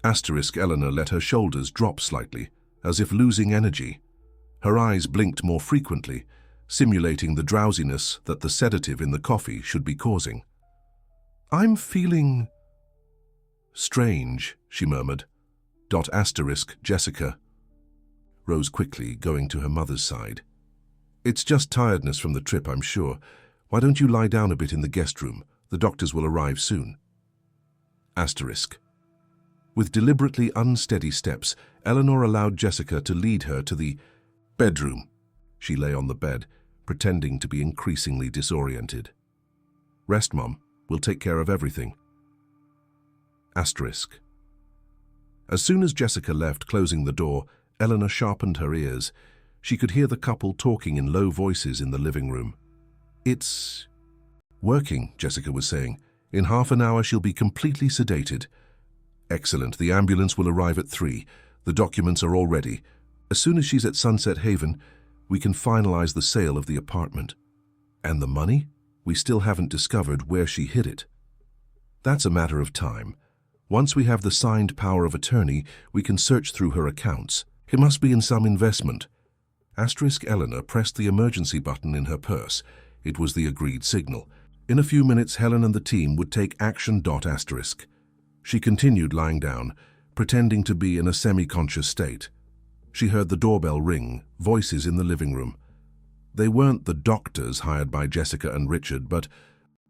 Eleanor let her shoulders drop slightly, as if losing energy. Her eyes blinked more frequently, simulating the drowsiness that the sedative in the coffee should be causing. "I'm feeling strange," she murmured. Jessica rose quickly, going to her mother's side. "It's just tiredness from the trip, I'm sure. Why don't you lie down a bit in the guest room? The doctors will arrive soon." With deliberately unsteady steps, Eleanor allowed Jessica to lead her to the bedroom. She lay on the bed, pretending to be increasingly disoriented. "Rest, Mom. We'll take care of everything." As soon as Jessica left, closing the door, Eleanor sharpened her ears. She could hear the couple talking in low voices in the living room. "It's working," Jessica was saying. "In half an hour she'll be completely sedated." "Excellent. The ambulance will arrive at 3. The documents are all ready. As soon as she's at Sunset Haven, we can finalize the sale of the apartment." "And the money?" We still haven't discovered where she hid it. That's a matter of time. Once we have the signed power of attorney, we can search through her accounts. It must be in some investment. Eleanor pressed the emergency button in her purse. It was the agreed signal. In a few minutes, Helen and the team would take action. She continued lying down, pretending to be in a semi-conscious state. She heard the doorbell ring, voices in the living room. They weren't the doctors hired by Jessica and Richard, but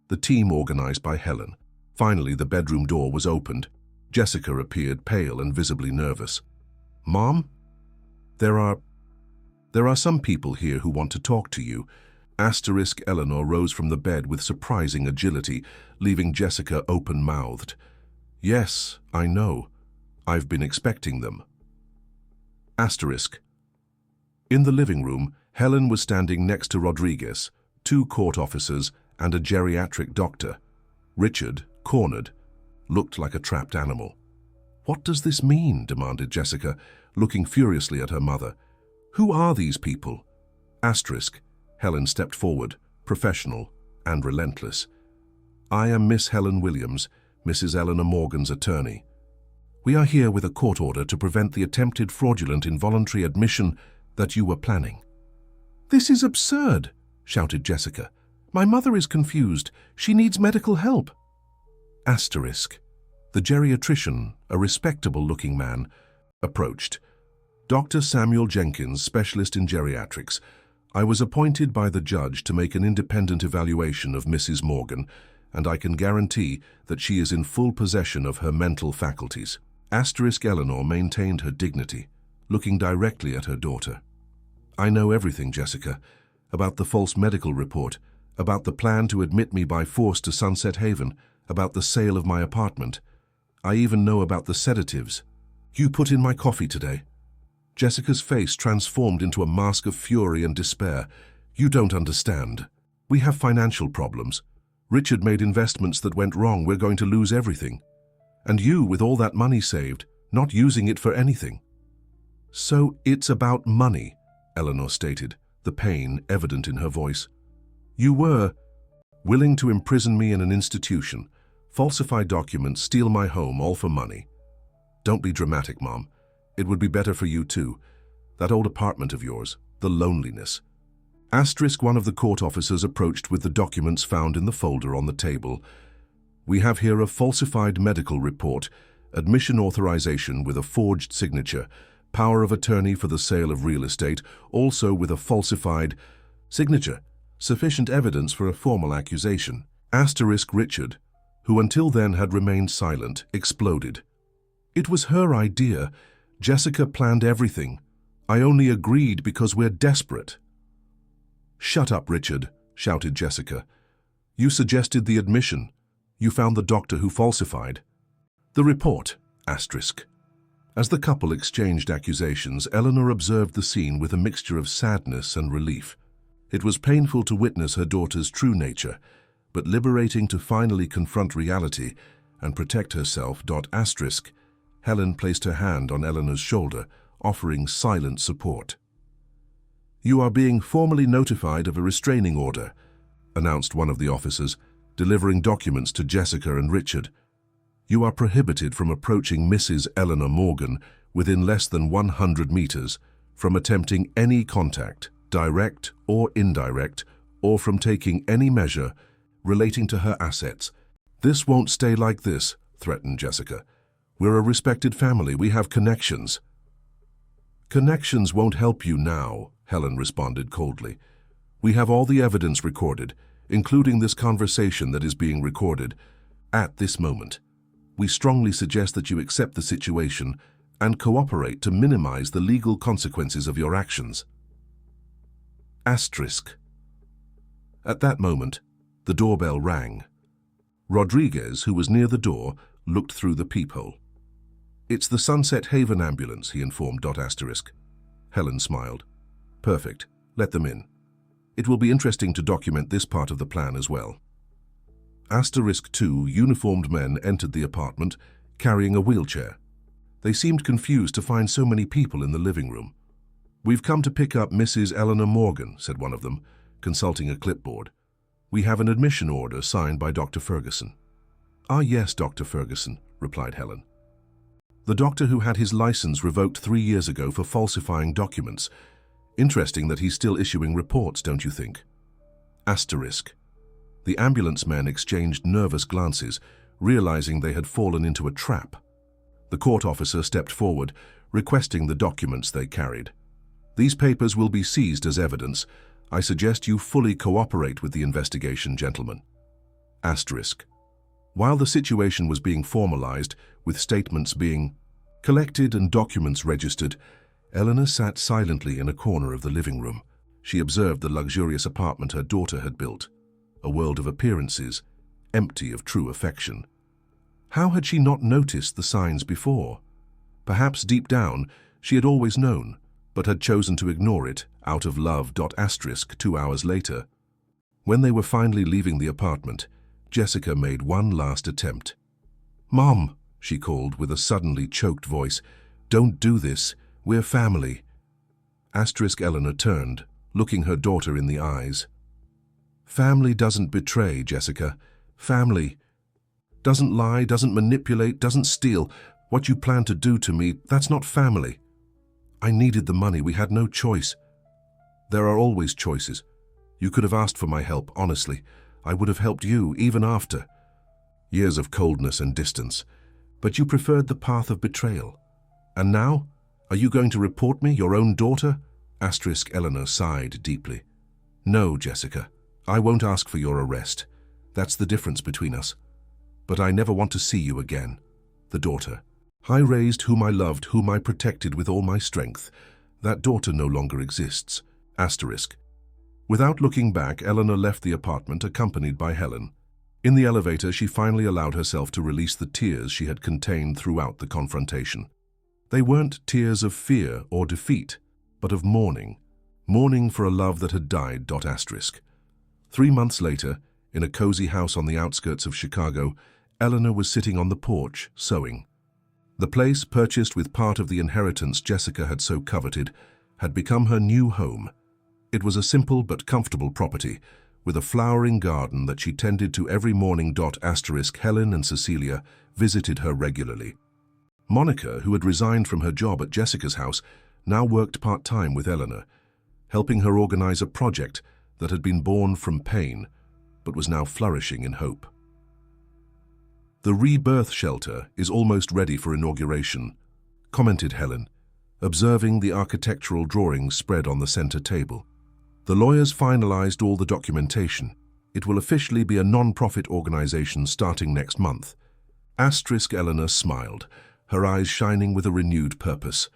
the team organized by Helen. Finally, the bedroom door was opened. Jessica appeared pale and visibly nervous. "Mom? There are some people here who want to talk to you." Eleanor rose from the bed with surprising agility, leaving Jessica open-mouthed. "Yes, I know. I've been expecting them." In the living room, Helen was standing next to Rodriguez, 2 court officers, and a geriatric doctor. Richard, cornered, looked like a trapped animal. "What does this mean?" demanded Jessica, looking furiously at her mother. "Who are these people?" Helen stepped forward, professional and relentless. "I am Miss Helen Williams, Mrs. Eleanor Morgan's attorney. We are here with a court order to prevent the attempted fraudulent involuntary admission that you were planning." "This is absurd," shouted Jessica. "My mother is confused. She needs medical help." The geriatrician, a respectable-looking man, approached. "Dr. Samuel Jenkins, specialist in geriatrics. I was appointed by the judge to make an independent evaluation of Mrs. Morgan, and I can guarantee that she is in full possession of her mental faculties." Eleanor maintained her dignity, looking directly at her daughter. "I know everything, Jessica, about the false medical report, about the plan to admit me by force to Sunset Haven, about the sale of my apartment. I even know about the sedatives you put in my coffee today." Jessica's face transformed into a mask of fury and despair. "You don't understand. We have financial problems. Richard made investments that went wrong. We're going to lose everything. And you, with all that money saved, not using it for anything." "So it's about money," Eleanor stated, the pain evident in her voice. "You were willing to imprison me in an institution, falsify documents, steal my home, all for money. Don't be dramatic, Mom. It would be better for you too. That old apartment of yours, the loneliness." One of the court officers approached with the documents found in the folder on the table. "We have here a falsified medical report, admission authorization with a forged signature, power of attorney for the sale of real estate, also with a falsified signature. Sufficient evidence for a formal accusation." Richard, who until then had remained silent, exploded. "It was her idea. Jessica planned everything. I only agreed because we're desperate." "Shut up, Richard," shouted Jessica. "You suggested the admission. You found the doctor who falsified the report." As the couple exchanged accusations, Eleanor observed the scene with a mixture of sadness and relief. It was painful to witness her daughter's true nature, but liberating to finally confront reality and protect herself. Helen placed her hand on Eleanor's shoulder, offering silent support. "You are being formally notified of a restraining order," announced one of the officers, delivering documents to Jessica and Richard. "You are prohibited from approaching Mrs. Eleanor Morgan within less than 100 meters, from attempting any contact, direct or indirect, or from taking any measure relating to her assets." "This won't stay like this," threatened Jessica. "We're a respected family. We have connections." "Connections won't help you now," Helen responded coldly. "We have all the evidence recorded, including this conversation that is being recorded at this moment. We strongly suggest that you accept the situation and cooperate to minimize the legal consequences of your actions." At that moment, the doorbell rang. Rodriguez, who was near the door, looked through the peephole. "It's the Sunset Haven ambulance," he informed. Helen smiled. "Perfect. Let them in. It will be interesting to document this part of the plan as well." 2 uniformed men entered the apartment, carrying a wheelchair. They seemed confused to find so many people in the living room. "We've come to pick up Mrs. Eleanor Morgan," said one of them, consulting a clipboard. We have an admission order signed by Dr. Ferguson. Ah, yes, Dr. Ferguson, replied Helen. The doctor who had his license revoked 3 years ago for falsifying documents. Interesting that he's still issuing reports, don't you think? Asterisk. The ambulance men exchanged nervous glances, realizing they had fallen into a trap. The court officer stepped forward, requesting the documents they carried. These papers will be seized as evidence. I suggest you fully cooperate with the investigation, gentlemen. Asterisk. While the situation was being formalized, with statements being collected and documents registered, Eleanor sat silently in a corner of the living room. She observed the luxurious apartment her daughter had built, a world of appearances, empty of true affection. How had she not noticed the signs before? Perhaps deep down she had always known, but had chosen to ignore it out of love. 2 hours later. When they were finally leaving the apartment, Jessica made one last attempt. "Mom," she called with a suddenly choked voice, "don't do this. We're family." Eleanor turned, looking her daughter in the eyes. "Family doesn't betray, Jessica. Family doesn't lie, doesn't manipulate, doesn't steal. What you plan to do to me, that's not family. I needed the money. We had no choice. There are always choices. You could have asked for my help, honestly. I would have helped you, even after years of coldness and distance. But you preferred the path of betrayal. And now, are you going to report me, your own daughter?" Eleanor sighed deeply. "No, Jessica. I won't ask for your arrest. That's the difference between us. But I never want to see you again. The daughter I raised, whom I loved, whom I protected with all my strength. That daughter no longer exists." Without looking back, Eleanor left the apartment, accompanied by Helen. In the elevator, she finally allowed herself to release the tears she had contained throughout the confrontation. They weren't tears of fear or defeat, but of mourning. Mourning for a love that had died. 3 months later, in a cozy house on the outskirts of Chicago, Eleanor was sitting on the porch, sewing. The place, purchased with part of the inheritance Jessica had so coveted, had become her new home. It was a simple but comfortable property, with a flowering garden that she tended to every morning. Helen and Cecilia visited her regularly. Monica, who had resigned from her job at Jessica's house, now worked part-time with Eleanor, helping her organize a project that had been born from pain, but was now flourishing in hope. "The rebirth shelter is almost ready for inauguration," commented Helen, observing the architectural drawings spread on the center table. "The lawyers finalized all the documentation. It will officially be a non-profit organization starting next month." Eleanor smiled, her eyes shining with a renewed purpose.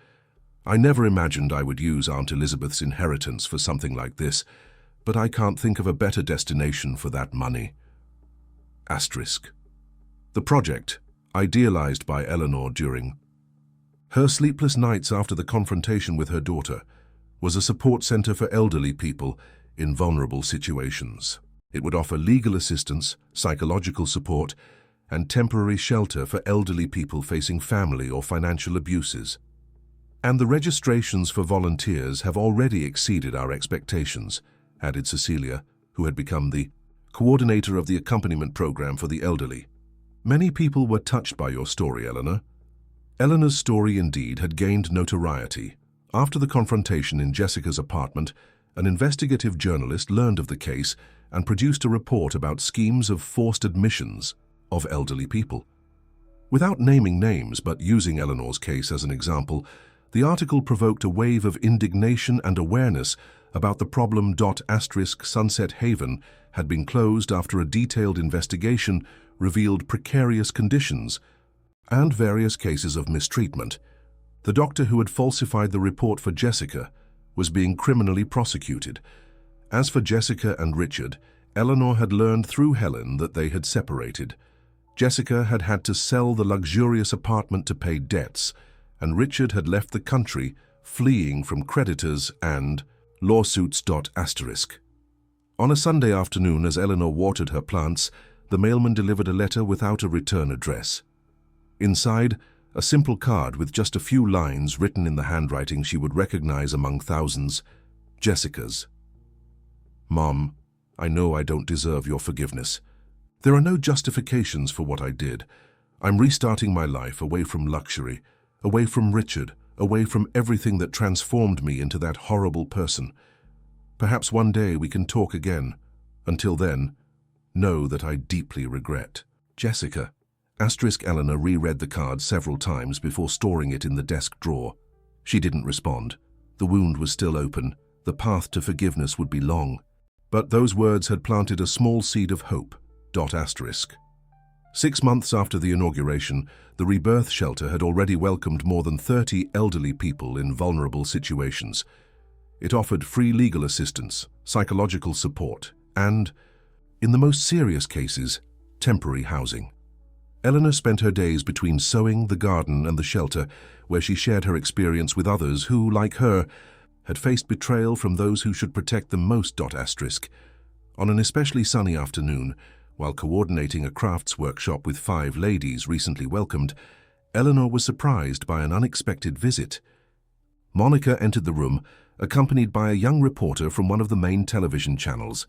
"I never imagined I would use Aunt Elizabeth's inheritance for something like this, but I can't think of a better destination for that money." The project, idealized by Eleanor during her sleepless nights after the confrontation with her daughter, was a support center for elderly people in vulnerable situations. It would offer legal assistance, psychological support, and temporary shelter for elderly people facing family or financial abuses. "And the registrations for volunteers have already exceeded our expectations," added Cecilia, who had become the coordinator of the accompaniment program for the elderly. "Many people were touched by your story, Eleanor." Eleanor's story indeed had gained notoriety. After the confrontation in Jessica's apartment, an investigative journalist learned of the case and produced a report about schemes of forced admissions of elderly people. Without naming names but using Eleanor's case as an example, the article provoked a wave of indignation and awareness about the problem. Sunset Haven had been closed after a detailed investigation revealed precarious conditions and various cases of mistreatment. The doctor who had falsified the report for Jessica was being criminally prosecuted. As for Jessica and Richard, Eleanor had learned through Helen that they had separated. Jessica had had to sell the luxurious apartment to pay debts, and Richard had left the country, fleeing from creditors and lawsuits. On a Sunday afternoon, as Eleanor watered her plants, the mailman delivered a letter without a return address. Inside, a simple card with just a few lines written in the handwriting she would recognize among thousands. Jessica's. "Mom, I know I don't deserve your forgiveness. There are no justifications for what I did. I'm restarting my life away from luxury, away from Richard, away from everything that transformed me into that horrible person. Perhaps one day we can talk again. Until then, know that I deeply regret. Jessica. Eleanor reread the card several times before storing it in the desk drawer. She didn't respond. The wound was still open. The path to forgiveness would be long. But those words had planted a small seed of hope. 6 months after the inauguration, the Rebirth Shelter had already welcomed more than 30 elderly people in vulnerable situations. It offered free legal assistance, psychological support, and, in the most serious cases, temporary housing. Eleanor spent her days between sewing, the garden, and the shelter, where she shared her experience with others who, like her, had faced betrayal from those who should protect them most. On an especially sunny afternoon, while coordinating a crafts workshop with 5 ladies recently welcomed, Eleanor was surprised by an unexpected visit. Monica entered the room, accompanied by a young reporter from one of the main television channels.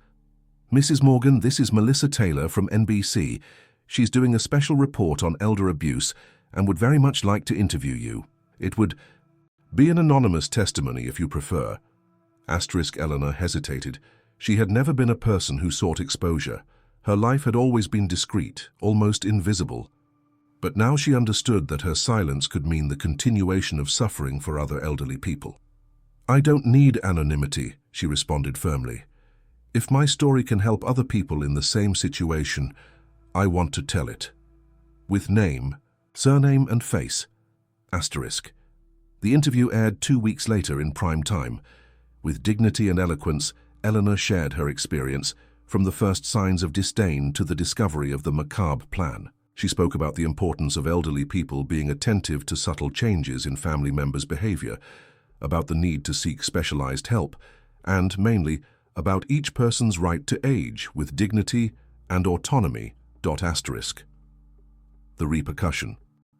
"Mrs. Morgan, this is Melissa Taylor from NBC. She's doing a special report on elder abuse and would very much like to interview you. It would be an anonymous testimony if you prefer." Eleanor hesitated. She had never been a person who sought exposure. Her life had always been discreet, almost invisible. But now she understood that her silence could mean the continuation of suffering for other elderly people. "I don't need anonymity," she responded firmly. "If my story can help other people in the same situation, I want to tell it. With name, surname, and face." The interview aired 2 weeks later in prime time. With dignity and eloquence, Eleanor shared her experience, from the first signs of disdain to the discovery of the macabre plan. She spoke about the importance of elderly people being attentive to subtle changes in family members' behavior, about the need to seek specialized help, and, mainly, about each person's right to age with dignity and autonomy. The repercussion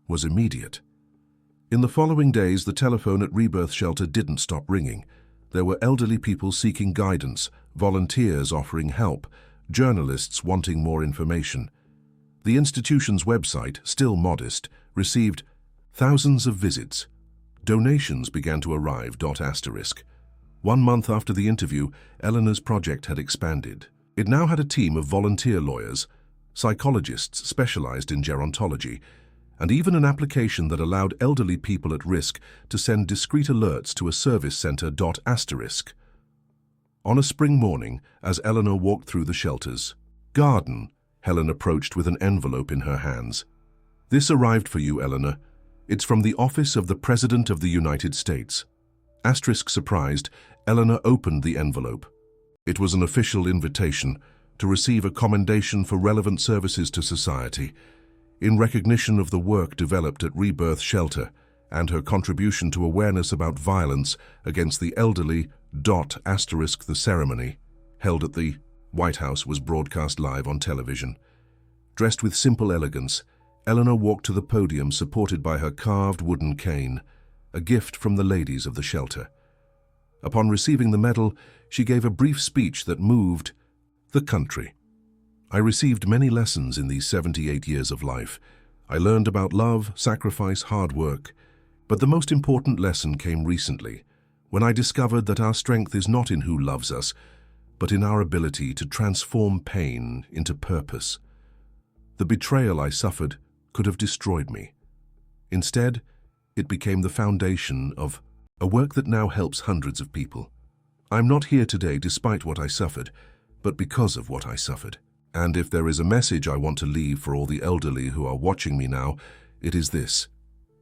was immediate. In the following days, the telephone at Rebirth Shelter didn't stop ringing. There were elderly people seeking guidance, volunteers offering help, journalists wanting more information. The institution's website, still modest, received thousands of visits. Donations began to arrive. 1 month after the interview, Eleanor's project had expanded. It now had a team of volunteer lawyers, psychologists specialized in gerontology, and even an application that allowed elderly people at risk to send discreet alerts to a service center. On a spring morning, as Eleanor walked through the shelter's garden, Helen approached with an envelope in her hands. "This arrived for you, Eleanor. It's from the Office of the President of the United States." Surprised, Eleanor opened the envelope. It was an official invitation to receive a commendation for relevant services to society, in recognition of the work developed at Rebirth Shelter and her contribution to awareness about violence against the elderly. The ceremony, held at the White House, was broadcast live on television. Dressed with simple elegance, Eleanor walked to the podium supported by her carved wooden cane, a gift from the ladies of the shelter. Upon receiving the medal, she gave a brief speech that moved the country. "I received many lessons in these 78 years of life. I learned about love, sacrifice, hard work. But the most important lesson came recently, when I discovered that our strength is not in who loves us, but in our ability to transform pain into purpose. The betrayal I suffered could have destroyed me. Instead, it became the foundation of a work that now helps hundreds of people. I'm not here today despite what I suffered, but because of what I suffered. And if there is a message I want to leave for all the elderly who are watching me now, it is this.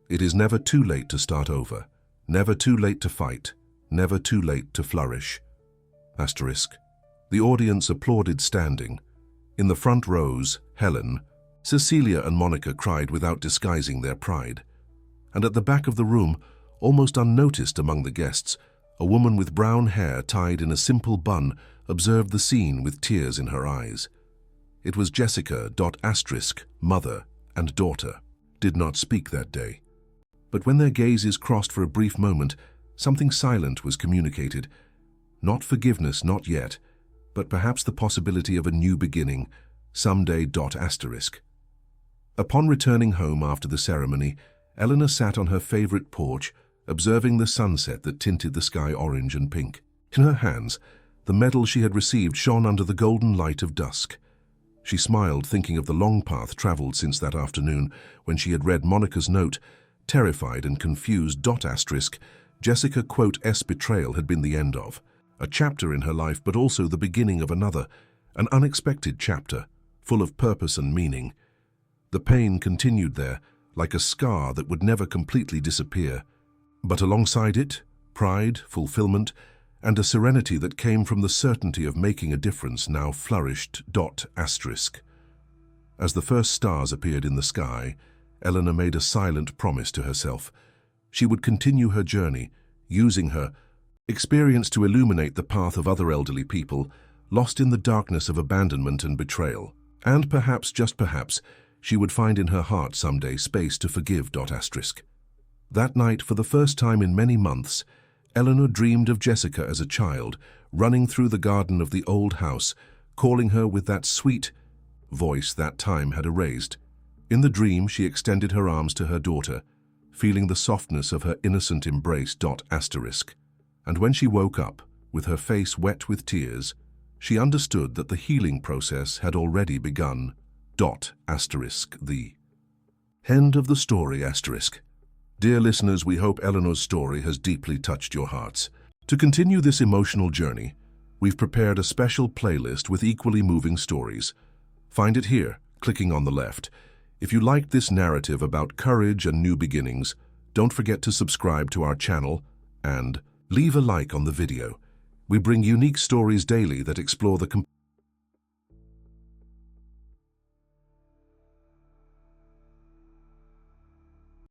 It is never too late to start over. Never too late to fight. Never too late to flourish." The audience applauded standing. In the front rows, Helen, Cecilia and Monica cried without disguising their pride. And at the back of the room, almost unnoticed among the guests, a woman with brown hair tied in a simple bun observed the scene with tears in her eyes. It was Jessica. Mother and daughter did not speak that day. But when their gazes crossed for a brief moment, something silent was communicated. Not forgiveness, not yet, but perhaps the possibility of a new beginning, someday. Asterisk. Upon returning home after the ceremony, Eleanor sat on her favorite porch, observing the sunset that tinted the sky orange and pink. In her hands, the medal she had received shone under the golden light of dusk. She smiled, thinking of the long path traveled since that afternoon when she had read Monica's note. Terrified and confused. Asterisk. Jessica S. betrayal had been the end of a chapter in her life, but also the beginning of another, an unexpected chapter, full of purpose and meaning. The pain continued there, like a scar that would never completely disappear. But alongside it, pride, fulfillment, and a serenity that came from the certainty of making a difference now flourished. Asterisk. As the first stars appeared in the sky, Eleanor made a silent promise to herself. She would continue her journey, using her experience to illuminate the path of other elderly people, lost in the darkness of abandonment and betrayal. And perhaps, just perhaps, she would find in her heart someday space to forgive. Asterisk. That night, for the first time in many months, Eleanor dreamed of Jessica as a child, running through the garden of the old house, calling her with that sweet voice that time had erased. In the dream, she extended her arms to her daughter, feeling the softness of her innocent embrace. Asterisk. And when she woke up, with her face wet with tears, she understood that the healing process had already begun. Asterisk. The end of the story. Asterisk. Dear listeners, we hope Eleanor's story has deeply touched your hearts. To continue this emotional journey, we've prepared a special playlist with equally moving stories. Find it here, clicking on the left. If you liked this narrative about courage and new beginnings, don't forget to subscribe to our channel and leave a like on the video. We bring unique stories daily that explore the